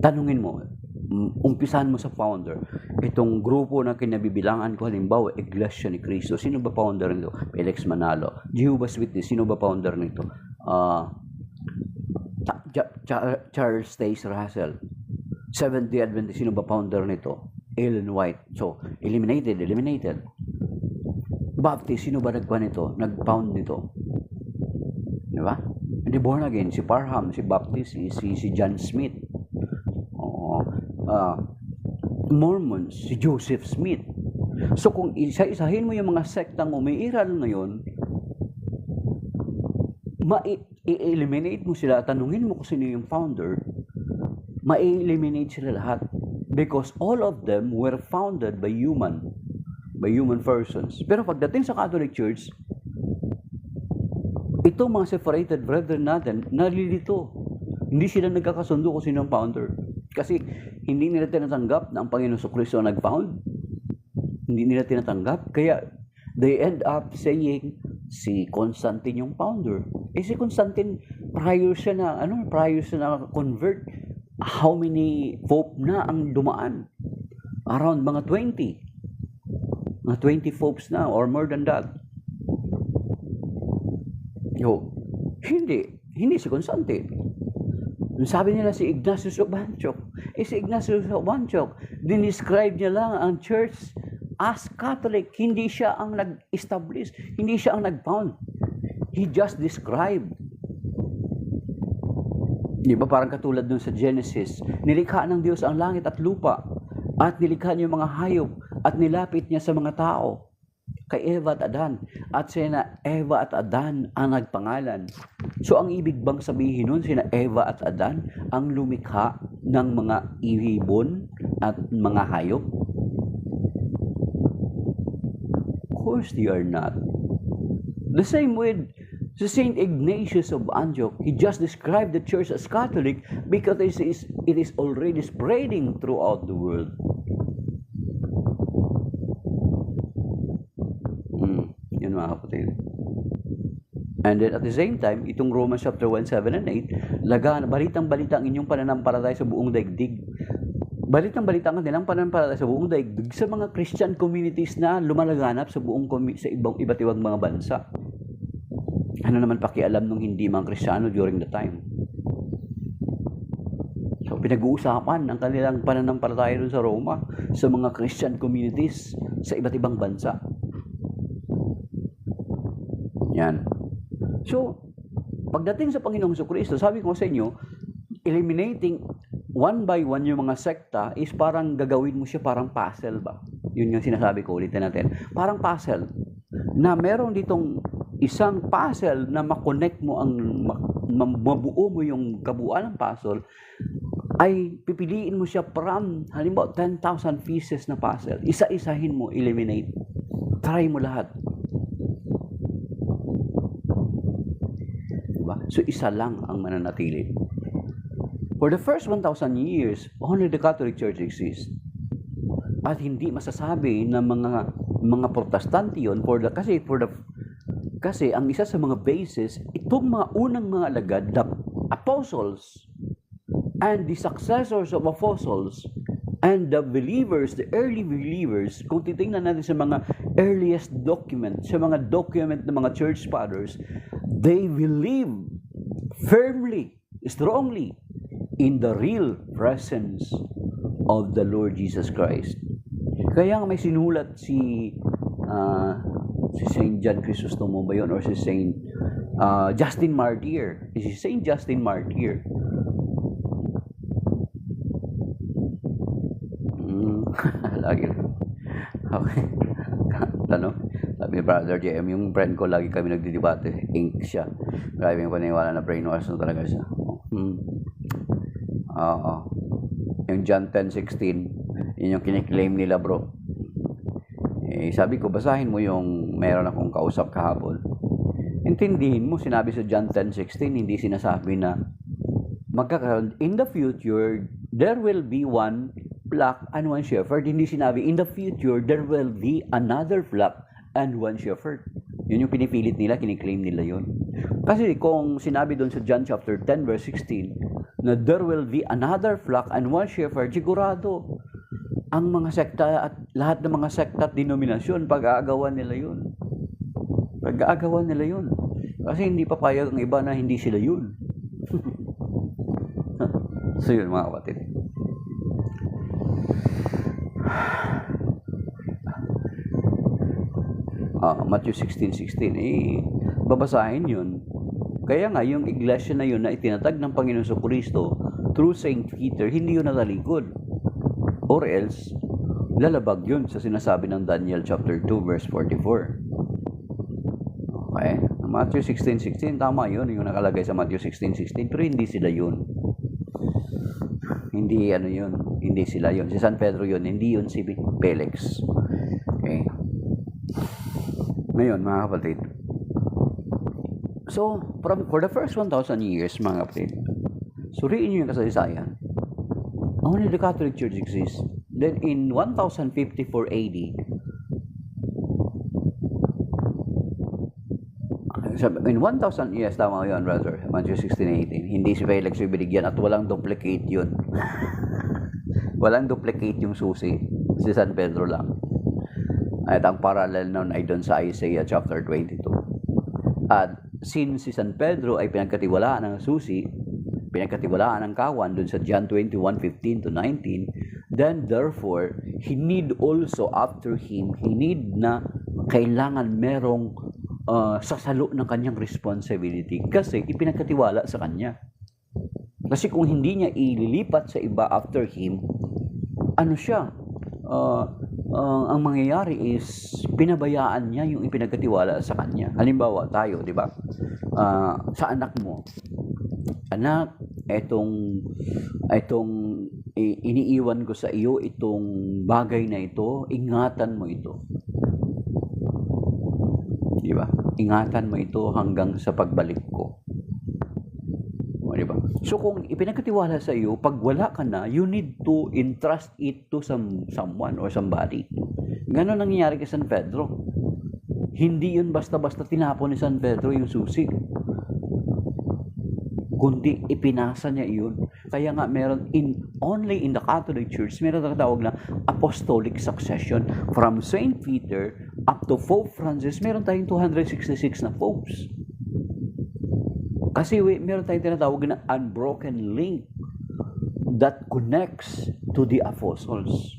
Tanungin mo, umpisahan mo sa founder. Itong grupo na kinabibilangan ko, halimbawa, Iglesia ni Cristo. Sino ba founder nito? Felix Manalo. Jehovah's Witness, sino ba founder nito? Charles Taze Russell. Seventh-day Adventist, sino ba founder nito? Ellen White. So, eliminated. Baptist, sino ba nag-found nito? Di ba? Hindi born again, si Parham, si Baptist, si John Smith. Mormons, si Joseph Smith. So kung isa-isahin mo yung mga sektang umiiral ngayon, i-eliminate mo sila, tanungin mo kung sino yung founder, ma-eliminate sila lahat. Because all of them were founded by human persons. Pero pagdating sa Catholic Church, ito mga separated brethren natin, nalilito. Hindi sila nagkakasundo kung sino ang founder. Kasi hindi nila tinatanggap na ang Panginoon Kristo ang nag-found. Hindi nila tinatanggap. Kaya they end up saying si Constantine yung founder. Si Constantine, prior siya na convert, how many pope na ang dumaan? Around mga 20. Mga 20 popes na or more than that. Hindi si Constantine. Sabi nila si Ignatius of Antioch. Si Ignatius of Antioch, dinescribe niya lang ang church as Catholic. Hindi siya ang nag-establish. Hindi siya ang nag-found. He just described. Di ba parang katulad dun sa Genesis, nilikha ng Diyos ang langit at lupa at nilikha niya yung mga hayop at nilapit niya sa mga tao kay Eva at Adan. At sina Eva at Adan ang nagpangalan. So ang ibig bang sabihin nun, sina Eva at Adan ang lumikha ng mga ibon at mga hayop? Of course they are not. The same with Saint Ignatius of Antioch. He just described the church as Catholic because it is already spreading throughout the world. Yun mga kapatid. And then at the same time, itong Romans chapter 1, 7 and 8, balitang-balita ang inyong pananampalataya sa buong daigdig. Balitang-balita ang kanilang pananampalataya sa buong daigdig sa mga Christian communities na lumalaganap sa iba't ibang mga bansa. Ano naman pakialam nung hindi mga Kristiyano during the time? So pinag-uusapan ang kanilang pananampalataya doon sa Roma, sa mga Christian communities sa iba't ibang bansa. Yan. So, pagdating sa Panginoong Kristo, sabi ko sa inyo, eliminating one by one yung mga sekta is parang gagawin mo siya parang puzzle ba? Yun yung sinasabi ko, ulitin natin. Parang puzzle. Na meron ditong isang puzzle na makonect mo mabuo mo yung kabuuan ng puzzle, ay pipiliin mo siya from, halimbawa, 10,000 pieces na puzzle. Isa-isahin mo, eliminate. Try mo lahat. So, isa lang ang mananatili. For the first 1,000 years, only the Catholic Church exists. At hindi masasabi na mga Protestante yun kasi ang isa sa mga basis, itong mga unang mga alagad, the apostles and the successors of apostles and the believers, the early believers, kung titingnan natin sa mga earliest document, sa mga document ng mga church fathers, they believe firmly, strongly in the real presence of the Lord Jesus Christ. Kaya may sinulat si Saint John Chrysostom ba yun? Or si Saint Justin Martyr. Si Saint Justin Martyr. Lagi. Okay. Tanong. Sabi ni Brother JM, yung friend ko, lagi kami nagdidebate. Ink siya. Grabe yung paniwala na brainwash na talaga siya. Yung John 10:16, yun yung kiniklaim nila, bro. Sabi ko, basahin mo yung meron akong kausap kahapon. Intindihin mo, sinabi sa John 10:16, hindi sinasabi na magkakaroon, in the future, there will be one flock and one shepherd. Hindi sinabi, in the future, there will be another flock and one shepherd. Yun yung pinipilit nila, kiniklaim nila yun. Kasi kung sinabi doon sa John chapter 10 verse 16, na there will be another flock and one shepherd, sigurado, ang mga sekta at lahat ng mga sekta at denominasyon, pag-aagawan nila yun. Pag-aagawan nila yun. Kasi hindi papayag ang iba na hindi sila yun. So yun mga kapatid. Matthew 16:16, babasahin yun. Kaya nga, yung iglesia na yun na itinatag ng Panginoon sa Kristo through Saint Peter, hindi yun natalikod. Or else, lalabag yun sa sinasabi ng Daniel chapter 2 verse 44. Okay? Matthew 16:16, tama yun, yung nakalagay sa Matthew 16:16, pero hindi sila yun. Hindi yun, hindi sila yun. Si San Pedro yun, hindi yun si Felix. Okay? Ngayon, mga kapatid. So, for the first 1,000 years, mga kapatid, suriin nyo yung kasaysayan. Only the Catholic Church exists. Then, in 1054 AD, in 1,000, yes, tama yun, brother. Matthew 16:18. Hindi si Felix yung binigyan at walang duplicate yun. Walang duplicate yung susi. Si San Pedro lang. At ang parallel nun ay doon sa Isaiah chapter 22. At since si San Pedro ay pinagkatiwalaan ng susi, pinagkatiwalaan ng kawan doon sa John 21:15-19, then therefore, he need also after him, he need na kailangan merong sasalo ng kanyang responsibility kasi ipinagkatiwala sa kanya. Kasi kung hindi niya ililipat sa iba after him, ano siya? Ang mangyayari is pinabayaan niya yung ipinagkatiwala sa kanya. Halimbawa, tayo, di ba? Sa anak mo. Anak, etong iniiwan ko sa iyo itong bagay na ito, ingatan mo ito. Di ba? Ingatan mo ito hanggang sa pagbalik ko. O, di ba? So kung ipinagkatiwala sa iyo, pag wala ka na, you need to entrust it to someone or somebody. Ganon nangyayari kay San Pedro. Hindi yun basta-basta tinapon ni San Pedro yung susi. Kundi ipinasa niya yun. Kaya nga meron only in the Catholic Church, meron tawag na apostolic succession. From Saint Peter up to Pope Francis, meron tayong 266 na popes. Kasi meron tayong tinatawag na unbroken link that connects to the apostles.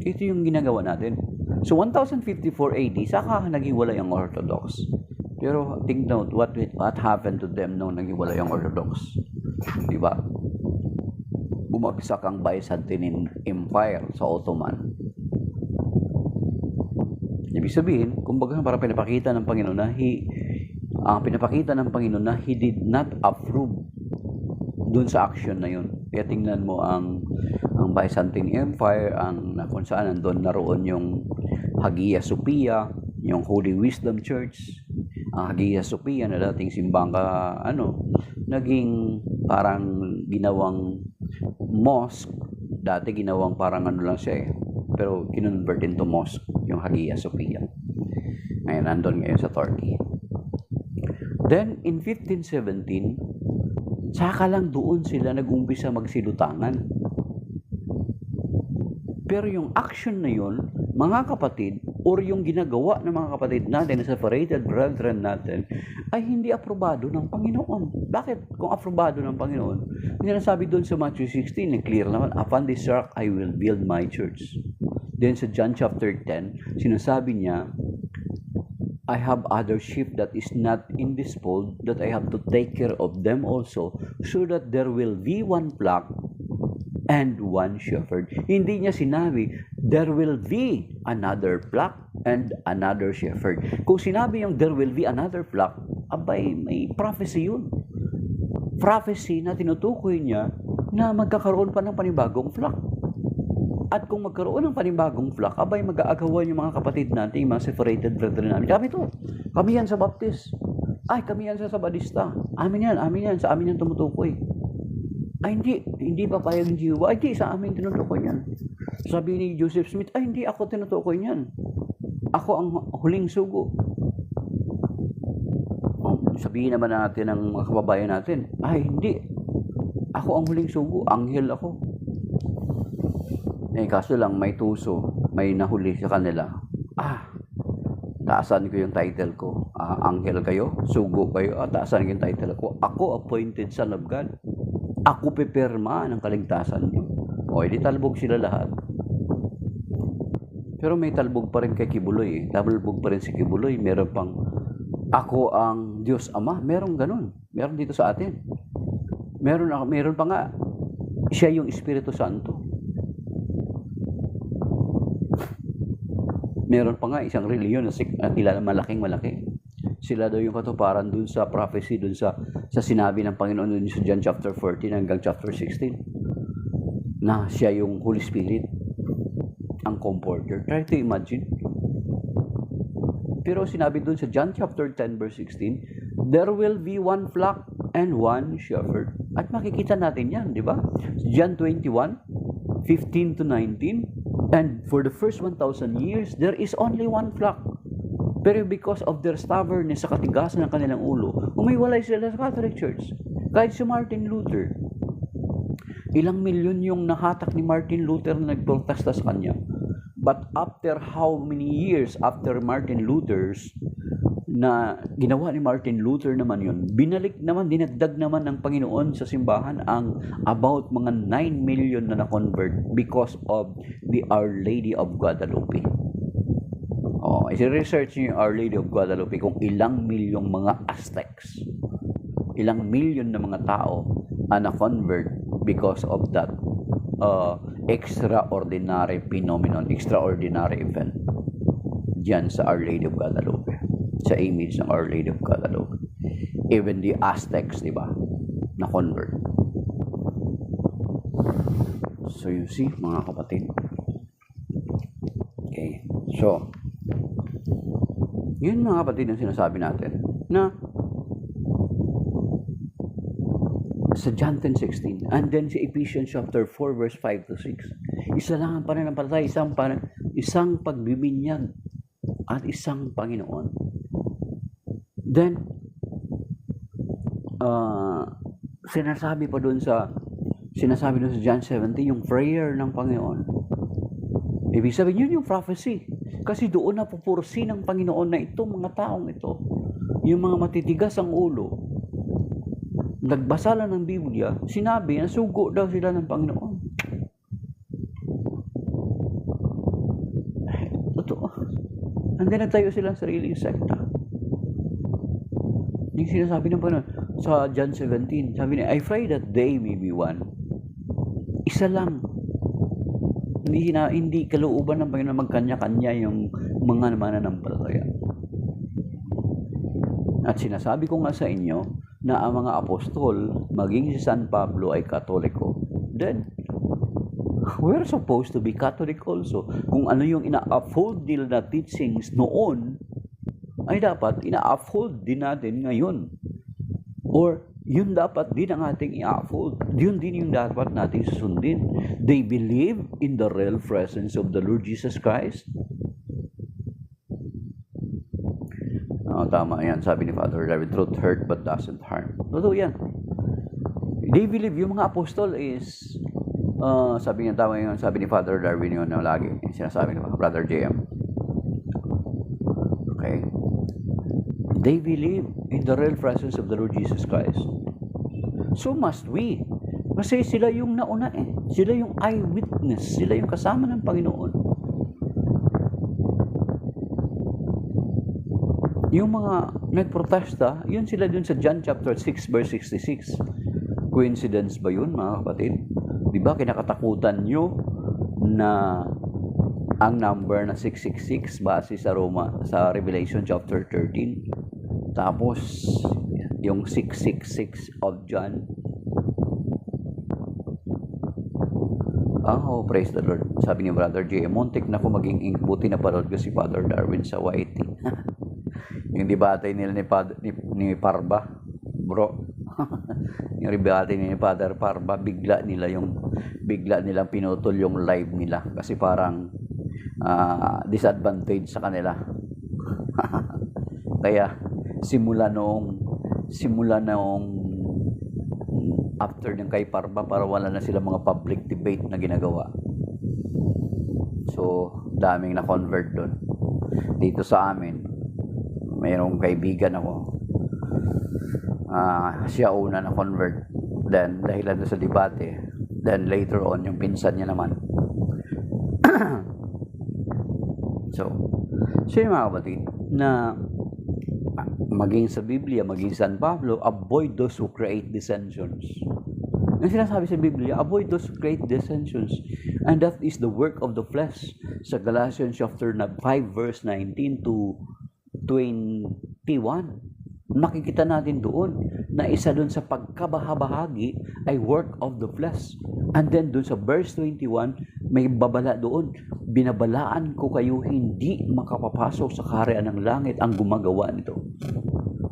Ito yung ginagawa natin. So 1054 AD, saka naghiwalay ang Orthodox. Pero think note, what happened to them nung naghiwalay ang Orthodox? Diba? Bumagsak ang Byzantine Empire sa Ottoman. Ibig sabihin, kumbaga para pinapakita ng Panginoon na he did not approve dun sa action na yun. Kaya tingnan mo ang Byzantine Empire, kung saan nandun naroon yung Hagia Sophia, yung Holy Wisdom Church. Ang Hagia Sophia na dating simbang naging parang ginawang mosque. Dati ginawang parang lang siya pero kinonvert into mosque yung Hagia Sophia. Ngayon, nandun ngayon sa Turkey. Then, in 1517, saka lang doon sila nag-umpisa magsilutangan. Pero yung action na yun, mga kapatid, or yung ginagawa ng mga kapatid natin, separated brethren natin, ay hindi aprobado ng Panginoon. Bakit? Kung aprobado ng Panginoon, hindi nasabi doon sa Matthew 16, clear naman, upon this rock I will build my church. Then sa John chapter 10, sinasabi niya, I have other sheep that is not in this fold, that I have to take care of them also, so that there will be one flock and one shepherd. Hindi niya sinabi, there will be another flock and another shepherd. Kung sinabi yung there will be another flock, abay, may prophecy yun. Prophecy na tinutukoy niya na magkakaroon pa ng panibagong flock. At kung magkaroon ng panibagong flock, abay mag-aagawan yung mga kapatid natin, yung mga separated brethren namin. Kami yan sa Baptist. Ay, kami yan sa Sabadista. Amin yan. Sa amin yan tumutukoy. Ay, hindi papayag ng Jehovah. Ay, hindi, sa amin tinutukoy yan. Sabi ni Joseph Smith, ay, hindi ako tinutukoy yan. Ako ang huling sugo. Sabihin naman natin ng mga kababayan natin, ay, hindi. Ako ang huling sugo. Anghel ako. Kaso lang, may tuso. May nahuli sa kanila. Taasan ko yung title ko. Anghel kayo? Sugo kayo? Taasan ko yung title ko. Ako, appointed son of God. Ako pipirma ng kaligtasan niyo. Di talbog sila lahat. Pero may talbog pa rin kay Kibuloy. Talbog pa rin si Kibuloy. Meron pang, ako ang Diyos Ama. Meron ganun. Meron dito sa atin. Meron pa nga. Siya yung Espiritu Santo. Meron pa nga isang reliyon na kilala malaki. Sila daw yung katuparan dun sa prophecy, dun sa sinabi ng Panginoon dun sa John chapter 14 hanggang chapter 16 na siya yung Holy Spirit, ang comforter. Try to imagine. Pero sinabi dun sa John chapter 10 verse 16, there will be one flock and one shepherd. At makikita natin yan, di ba? John 21, 15 to 19, and for the first 1,000 years, there is only one flock. Pero because of their stubbornness sa katigasan ng kanilang ulo, umiwalay sila sa Catholic Church. Kahit si Martin Luther. Ilang milyon yung nahatak ni Martin Luther na nagprotesta sa kanya. But after how many years after Martin Luther's na ginawa ni Martin Luther naman yun, binalik naman, dinagdag naman ng Panginoon sa simbahan ang about mga 9 million na na-convert because of the Our Lady of Guadalupe. I-research niyo yung Our Lady of Guadalupe kung ilang milyong mga Aztecs, ilang milyon na mga tao ang na-convert because of that extraordinary phenomenon, extraordinary event diyan sa Our Lady of Guadalupe, sa image ng Our Lady of Guadalupe. Even the Aztecs, di ba, na-convert. So you see, mga kapatid. Okay, so yun mga kapatid ang sinasabi natin na sa John 10:16 and then sa Ephesians chapter 4 verse 5 to 6, isa lang ang pananampalataya, isang pagbibinyag at isang Panginoon. Then sinasabi doon sa John 17 yung prayer ng Panginoon. Ibig sabihin yun yung prophecy. Kasi doon na pupursi ng Panginoon na itong mga taong ito, yung mga matitigas ang ulo, nagbasa lang ng Biblia, sinabi na sugo daw sila ng Panginoon. Totoo. And then nagtayo sila ng sariling sekta. Yung sinasabi ng Panginoon sa John 17, sabi niya, I pray that they may be one. Isa lang. Hindi kalooban ng Panginoon magkanya-kanya yung mga mananampalataya. At sinasabi ko nga sa inyo na ang mga apostol, maging si San Pablo ay Katoliko, then we're supposed to be Catholic also. Kung ano yung ina-uphold nila na teachings noon, ay dapat ina-uphold din natin ngayon. Or yun dapat din ang ating i-uphold. Yun din yung dapat natin susundin. They believe in the real presence of the Lord Jesus Christ. Tama yan. Sabi ni Father Darwin, truth hurt but doesn't harm. Totoo yan. They believe, yung mga apostol is, sabi ni Father Darwin yun na lagi. Sinasabi ni Brother JM. Okay. They believe in the real presence of the Lord Jesus Christ. So must we. Kasi sila yung nauna eh. Sila yung eyewitness. Sila yung kasama ng Panginoon. Yung mga nagprotesta, yun sila dun sa John chapter 6 verse 66. Coincidence ba yun mga kapatid? Diba kinakatakutan nyo na ang number na 666 base sa Revelation chapter 13. Tapos yung 666 of John. Praise the Lord. Sabi ni Brother J. Montik na ko maging ink. Buti na parod ko si Father Darwin sa YT. Yung debate nila ni Parba, bro. Yung debate ni Father Parba, bigla nilang pinutol yung live nila kasi parang disadvantage sa kanila. Kaya simula noong after ng kay Parba, para wala na sila mga public debate na ginagawa. So, daming na-convert doon. Dito sa amin, mayroong kaibigan ako. Siya una na-convert. Then, dahilan sa debate. Then, later on, yung pinsan niya naman. So yung mga kapatid, na maging sa Biblia, maging San Pablo, avoid those who create dissensions. Ang sinasabi sa Biblia, avoid those who create dissensions. And that is the work of the flesh. Sa Galatians chapter 5 verse 19 to 21. Makikita natin doon na isa doon sa pagkabahabahagi ay work of the flesh. And then doon sa verse 21, may babala doon. Binabalaan ko kayo hindi makapapasok sa kaharian ng langit ang gumagawa nito.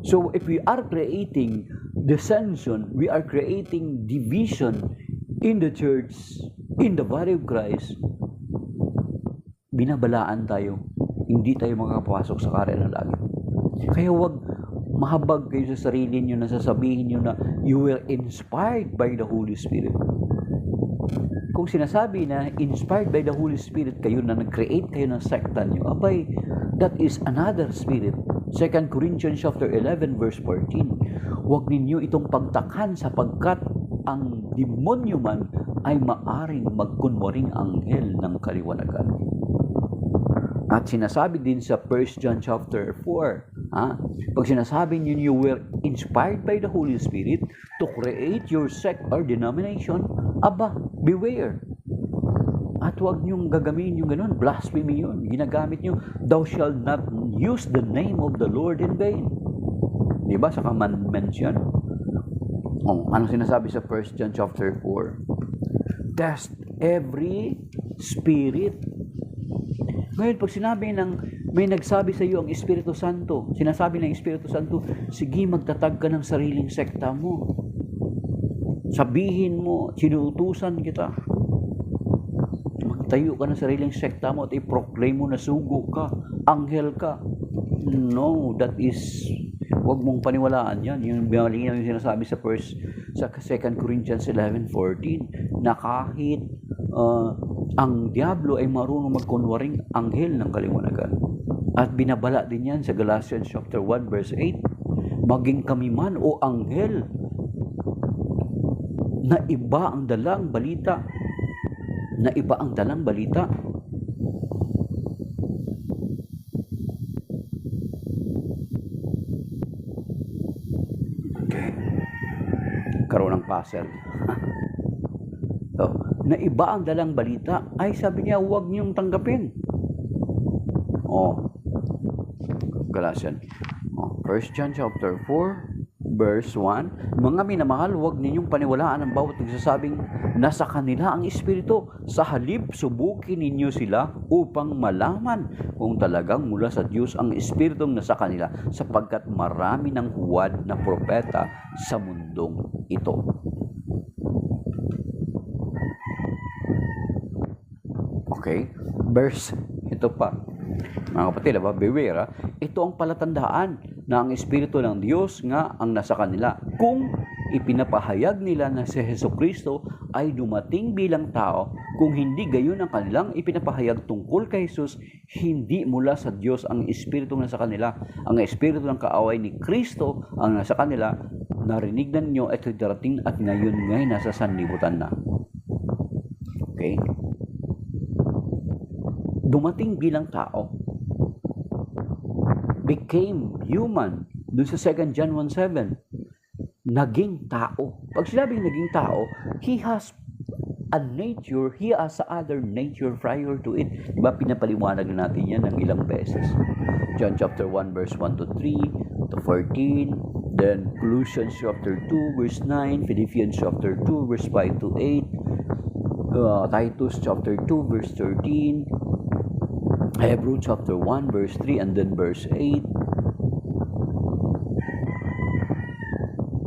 So if we are creating dissension, we are creating division in the church, in the body of Christ, binabalaan tayo. Hindi tayo makapasok sa kaharian ng langit. Kaya wag mahabag kayo sa sarili nyo na sasabihin nyo na you were inspired by the Holy Spirit. Kung sinasabi na inspired by the Holy Spirit kayo na nag-create kayo ng sekta nyo, abay, that is another spirit. 2 Corinthians chapter 11 verse 14. Huwag ninyo itong pagtakhan sapagkat ang demonyo man ay maaring magkunwaring anghel ng kaliwanagan. At sinasabi din sa 1 John chapter 4, pag sinasabi niyo you were inspired by the Holy Spirit to create your sect or denomination, beware. At huwag niyong gagamitin yung ganun, blasphemy yun. Ginagamit niyo, thou shalt not use the name of the Lord in vain. Diba sa commandments yan? Anong sinasabi sa 1 John chapter 4? Test every spirit. Ngayon, pag sinabi may nagsabi sa iyo ang Espiritu Santo, sinasabi ng Espiritu Santo, sige, magtatag ka ng sariling sekta mo. Sabihin mo, sinuutusan kita. Magtayo ka ng sariling sekta mo at i-proclaim mo na sugo ka, anghel ka. No, that is, huwag mong paniwalaan yan. Yung malinaw yung sinasabi sa 2 Corinthians 11:14, na kahit ang diablo ay marunong magkunwaring anghel ng kaliwanagan. At binabala din yan sa Galatians chapter 1 verse 8. Maging kami man o anghel na iba ang dalang balita. Okay. Karoon ng puzzle. So, na iba ang dalang balita, ay sabi niya, huwag niyong tanggapin. Galatians. 1 John chapter 4, verse 1, mga minamahal, huwag ninyong paniwalaan ang bawat nagsasabing nasa kanila ang Espiritu. Sa halip, subukin ninyo sila upang malaman kung talagang mula sa Diyos ang Espiritong nasa kanila, sapagkat marami ng huwad na propeta sa mundong ito. Okay, verse, ito pa. Mga kapatid, beware, ito ang palatandaan na ang Espiritu ng Diyos nga ang nasa kanila. Kung ipinapahayag nila na si Jesucristo ay dumating bilang tao, kung hindi gayon ang kanilang ipinapahayag tungkol kay Jesus, hindi mula sa Diyos ang Espiritu nasa kanila. Ang Espiritu ng kaaway ni Kristo ang nasa kanila. Narinig na ninyo, ito darating at ngayon ngay nasa sanlibutan na. Okay? Dumating bilang tao, became human. Doon sa 2 John 1:7, naging tao. Pag sinabing naging tao, he has a nature, he has other nature prior to it. Diba, pinapaliwanag natin yan ng ilang beses. John chapter 1 verse 1 to 3 to 14, then Colossians chapter 2 verse 9, Philippians chapter 2 verse 5 to 8, Titus chapter 2 verse 13, Hebrews chapter 1 verse 3 and then verse 8.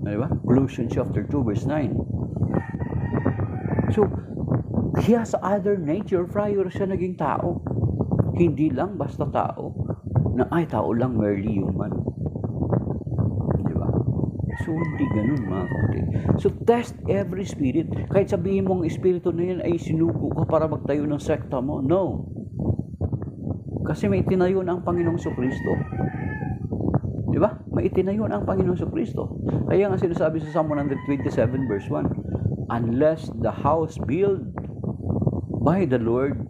Diba? Colossians chapter 2 verse 9. So, he has other nature prior siya naging tao. Hindi lang basta tao na ay tao lang, merely human. Diba? So, hindi ganun mga kapatid. So, test every spirit. Kahit sabihin mong espiritu na yan ay sinugo ka para magtayo ng sekta mo. No. Kasi may itinayo na ang Panginoong Kristo. Diba? May itinayo na ang Panginoong Kristo. Kaya nga sinasabi sa Psalm 127 verse 1, unless the house built by the Lord,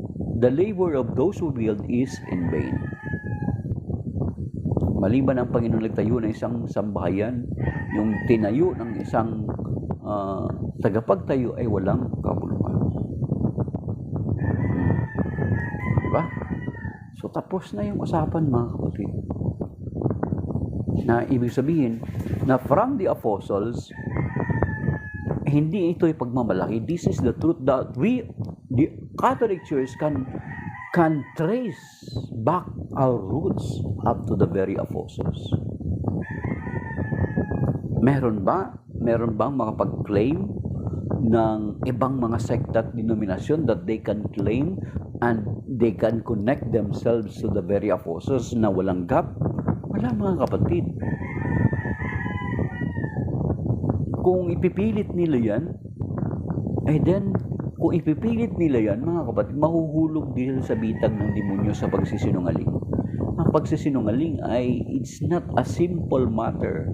the labor of those who build is in vain. Maliban ang Panginoon nagtayo ng isang sambahayan, yung tinayo ng isang tagapagtayo ay walang kabuluhan. Diba? So tapos na yung usapan mga kapatid. Na ibig sabihin na from the apostles, hindi ito ay pagmamalaki. This is the truth that we, the Catholic Church, can trace back our roots up to the very apostles. Meron bang makapag-claim ng ibang mga sekta at denominasyon that they can claim and they can connect themselves to the very apostles na walang gap? Wala mga kapatid. Kung ipipilit nila yan, kung ipipilit nila yan, mga kapatid, mahuhulog din sa bitag ng demonyo sa pagsisinungaling. Ang pagsisinungaling ay, it's not a simple matter.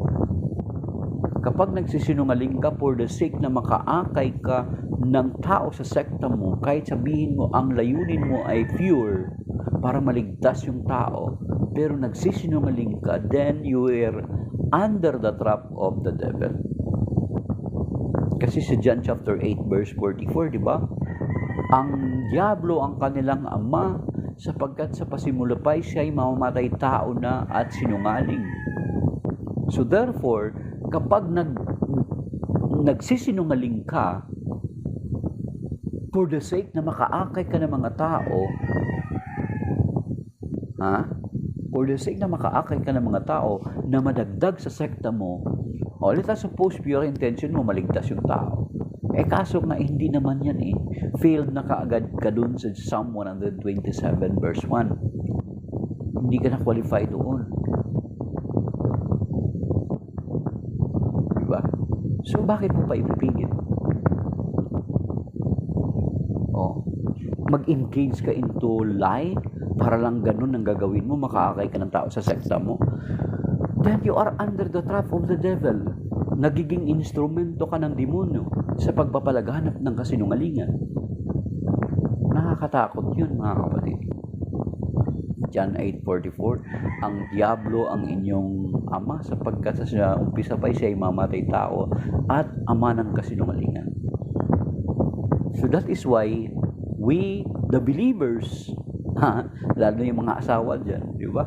Kapag nagsisinungaling ka for the sake na makaakay ka ng tao sa sekta mo, kahit sabihin mo ang layunin mo ay pure para maligtas yung tao, pero nagsisinungaling ka, then you are under the trap of the devil. Kasi sa John chapter 8 verse 44, di ba? Ang diablo ang kanilang ama sapagkat sa pasimulapay siya ay mamamatay tao na at sinungaling. So therefore, kapag nagsisinungaling ka for the sake na makaakay ka ng mga tao, for the sake na makaakay ka ng mga tao na madagdag sa sekta mo, let us suppose pure intention mo maligtas yung tao. Kaso nga hindi naman yan failed na kaagad ka dun sa Psalm 127 verse 1. Hindi ka na qualify doon. Diba? So bakit mo pa ipipigil? Mag-engage ka into lie para lang ganun ang gagawin mo, makaakay ka ng tao sa sekta mo, then you are under the trap of the devil. Nagiging instrumento ka ng demonyo sa pagpapalaganap ng kasinungalingan. Nakakatakot yun mga kapatid. John 8:44, ang diablo ang inyong ama sapagkat sa umpisa pa siya ay mamatay tao at ama ng kasinungalingan. So that is why we, the believers, lalo yung mga asawa dyan, di ba?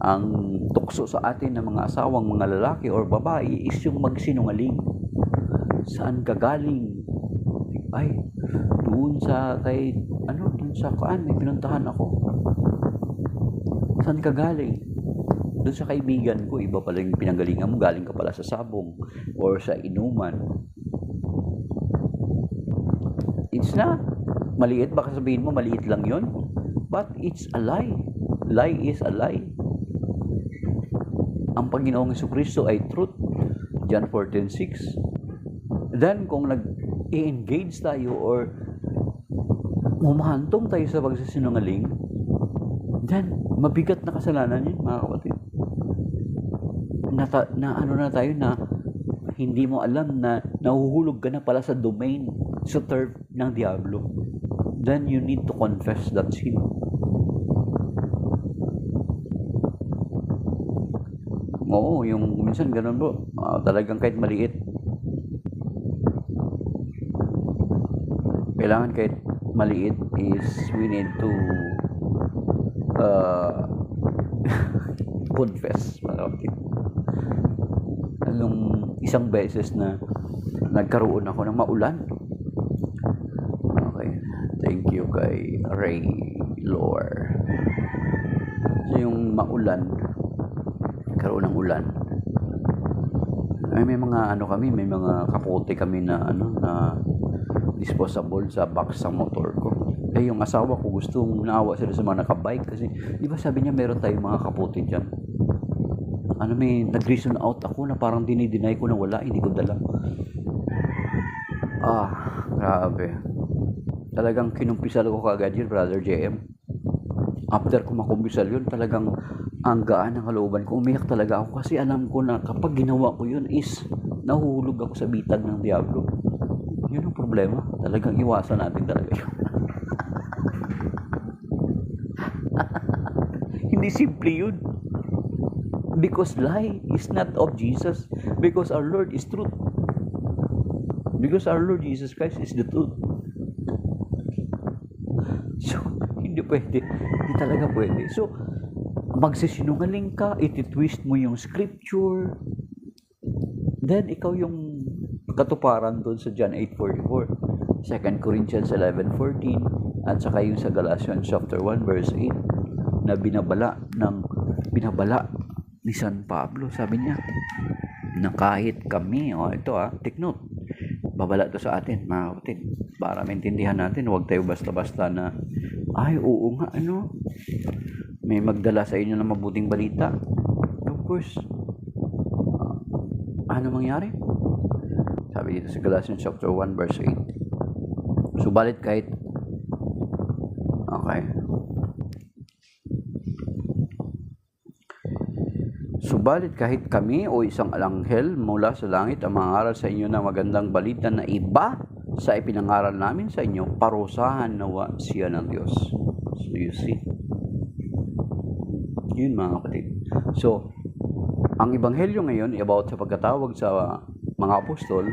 Ang tukso sa atin ng mga asawang mga lalaki or babae is yung magsinungaling. Saan ka galing? Ay, doon sa may pinuntahan ako. Saan ka galing? Doon sa kaibigan ko, iba pala yung pinanggalingan mo, galing ka pala sa sabong or sa inuman. It's not maliit, baka sabihin mo maliit lang yon, but it's a lie. Lie is a lie. Ang Panginoong Jesucristo ay truth. John 14:6. Then kung nag-i-engage tayo or humahantong tayo sa pagsisinungaling, then mabigat na kasalanan yun mga kapatid. Na tayo na hindi mo alam na nahuhulog ka na pala sa domain, sa turf ng diablo. Then you need to confess that sin. Oo, yung minsan ganun bro. Talagang kahit maliit. Kailangan kahit maliit is we need to confess. Anong isang beses na nagkaroon ako ng maulan. Okay. Thank you kay Ray Lore. So yung maulan, karoon ng ulan. Ay, may mga ano kami, may mga kapote kami na ano na disposable sa box ng motor ko. Eh, yung asawa ko gustong naawa sila sa mga nakabike kasi, di ba sabi niya meron tayong mga kapote dyan. Ano, may nag-reason out ako na parang dinideny ko na wala, hindi ko dala. Grabe. Talagang kinumpisal ko kagad yun, Brother JM. After ko makumpisal yun, talagang ang gaan ng kalooban ko. Umiyak talaga ako kasi alam ko na kapag ginawa ko yun is nahuhulog ako sa bitag ng Diablo. Yun ang problema. Talagang iwasan natin talaga yun. Hindi simple yun. Because lie is not of Jesus. Because our Lord is truth. Because our Lord Jesus Christ is the truth. So, hindi pwede. Hindi talaga pwede. So, magsisinungaling ka, iti-twist mo yung scripture, then ikaw yung katuparan doon sa John 8:44, 2 Corinthians 11:14, at saka yung sa Galatians chapter 1 verse 8 na binabala ni San Pablo. Sabi niya na kahit kami, ito take note, babala to sa atin mga kapatid, para maintindihan natin, huwag tayo basta-basta na oo nga, may magdala sa inyo ng mabuting balita. Of course, ano mangyari? Sabi dito sa Galatians chapter 1 verse 8, subalit kahit kami o isang alanghel mula sa langit ang mangaral sa inyo ng magandang balita na iba sa ipinangaral namin sa inyo, parusahan nawa siya ng Diyos. So you see, yun mga kapatid. So, ang ebanghelyo ngayon about sa pagkatawag sa mga apostol,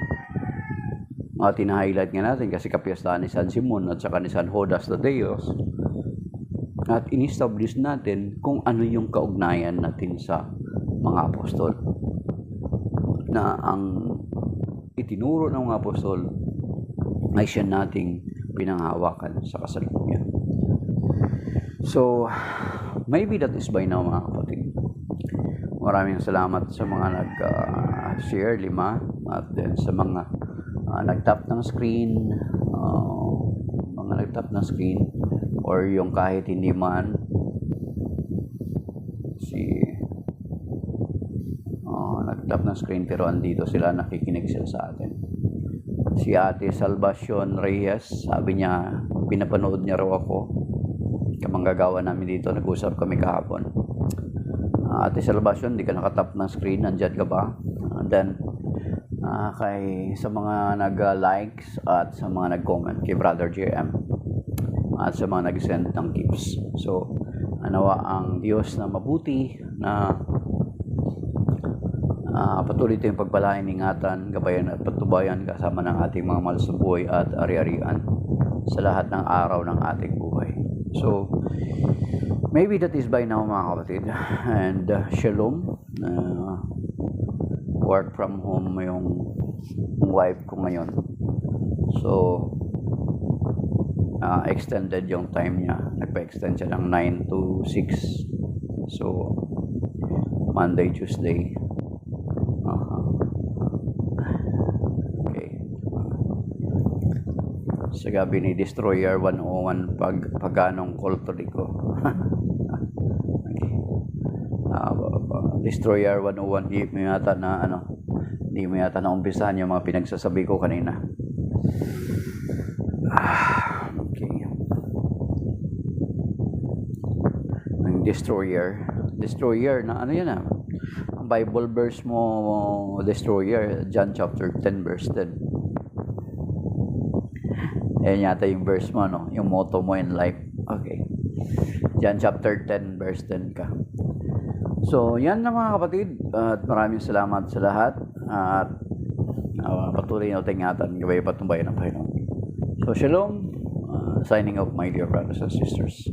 tina-highlight nga natin kasi kapiyastahan ni San Simon at saka ni San Judas Tadeos, at in-establish natin kung ano yung kaugnayan natin sa mga apostol, na ang itinuro ng mga apostol ay siya nating pinanghawakan sa kasalukuyan. So, maybe that is by now mga kapatid. Maraming salamat sa mga nag-share, 5, at then sa mga nag-tap ng screen, or yung kahit hindi man, nag-tap ng screen pero andito sila, nakikinig sila sa atin. Si Ate Salvacion Reyes, sabi niya pinapanood niya raw ako, kamanggagawa namin dito, nag-usap kami kahapon. Ate Salvacion, di ka nakatap ng screen, nandyan ka ba? Then sa mga nag-likes at sa mga nag-comment kay Brother JM at sa mga nag-send ng gifts. So, nawa ang Diyos na mabuti na patuloy tayong pagpalain, ingatan, gabayan at patubayan kasama ng ating mga mahal sa buhay at ari-arian sa lahat ng araw ng ating buhay. So, maybe that is by now mga kapatid. And shalom. Work from home yung wife ko ngayon. So, extended yung time niya. Nagpa-extend siya ng 9 to 6. So, Monday, Tuesday. Okay. Sa gabi ni Destroyer 101 paganong Koltoriko. Okay. Destroyer 101, hindi mo yata na umpisahan yung mga pinagsasabi ko kanina. Okay. Ang Destroyer na ano yan ang Bible verse mo, Destroyer, John chapter 10 verse 10. Yan yata yung verse mo, yung motto mo in life. Okay. John chapter 10 verse 10 ka. So, yan na mga kapatid. At maraming salamat sa lahat. At patuloy na tingatan, gabay patumbayan ng Panginoon. So, shalom. Signing off, my dear brothers and sisters.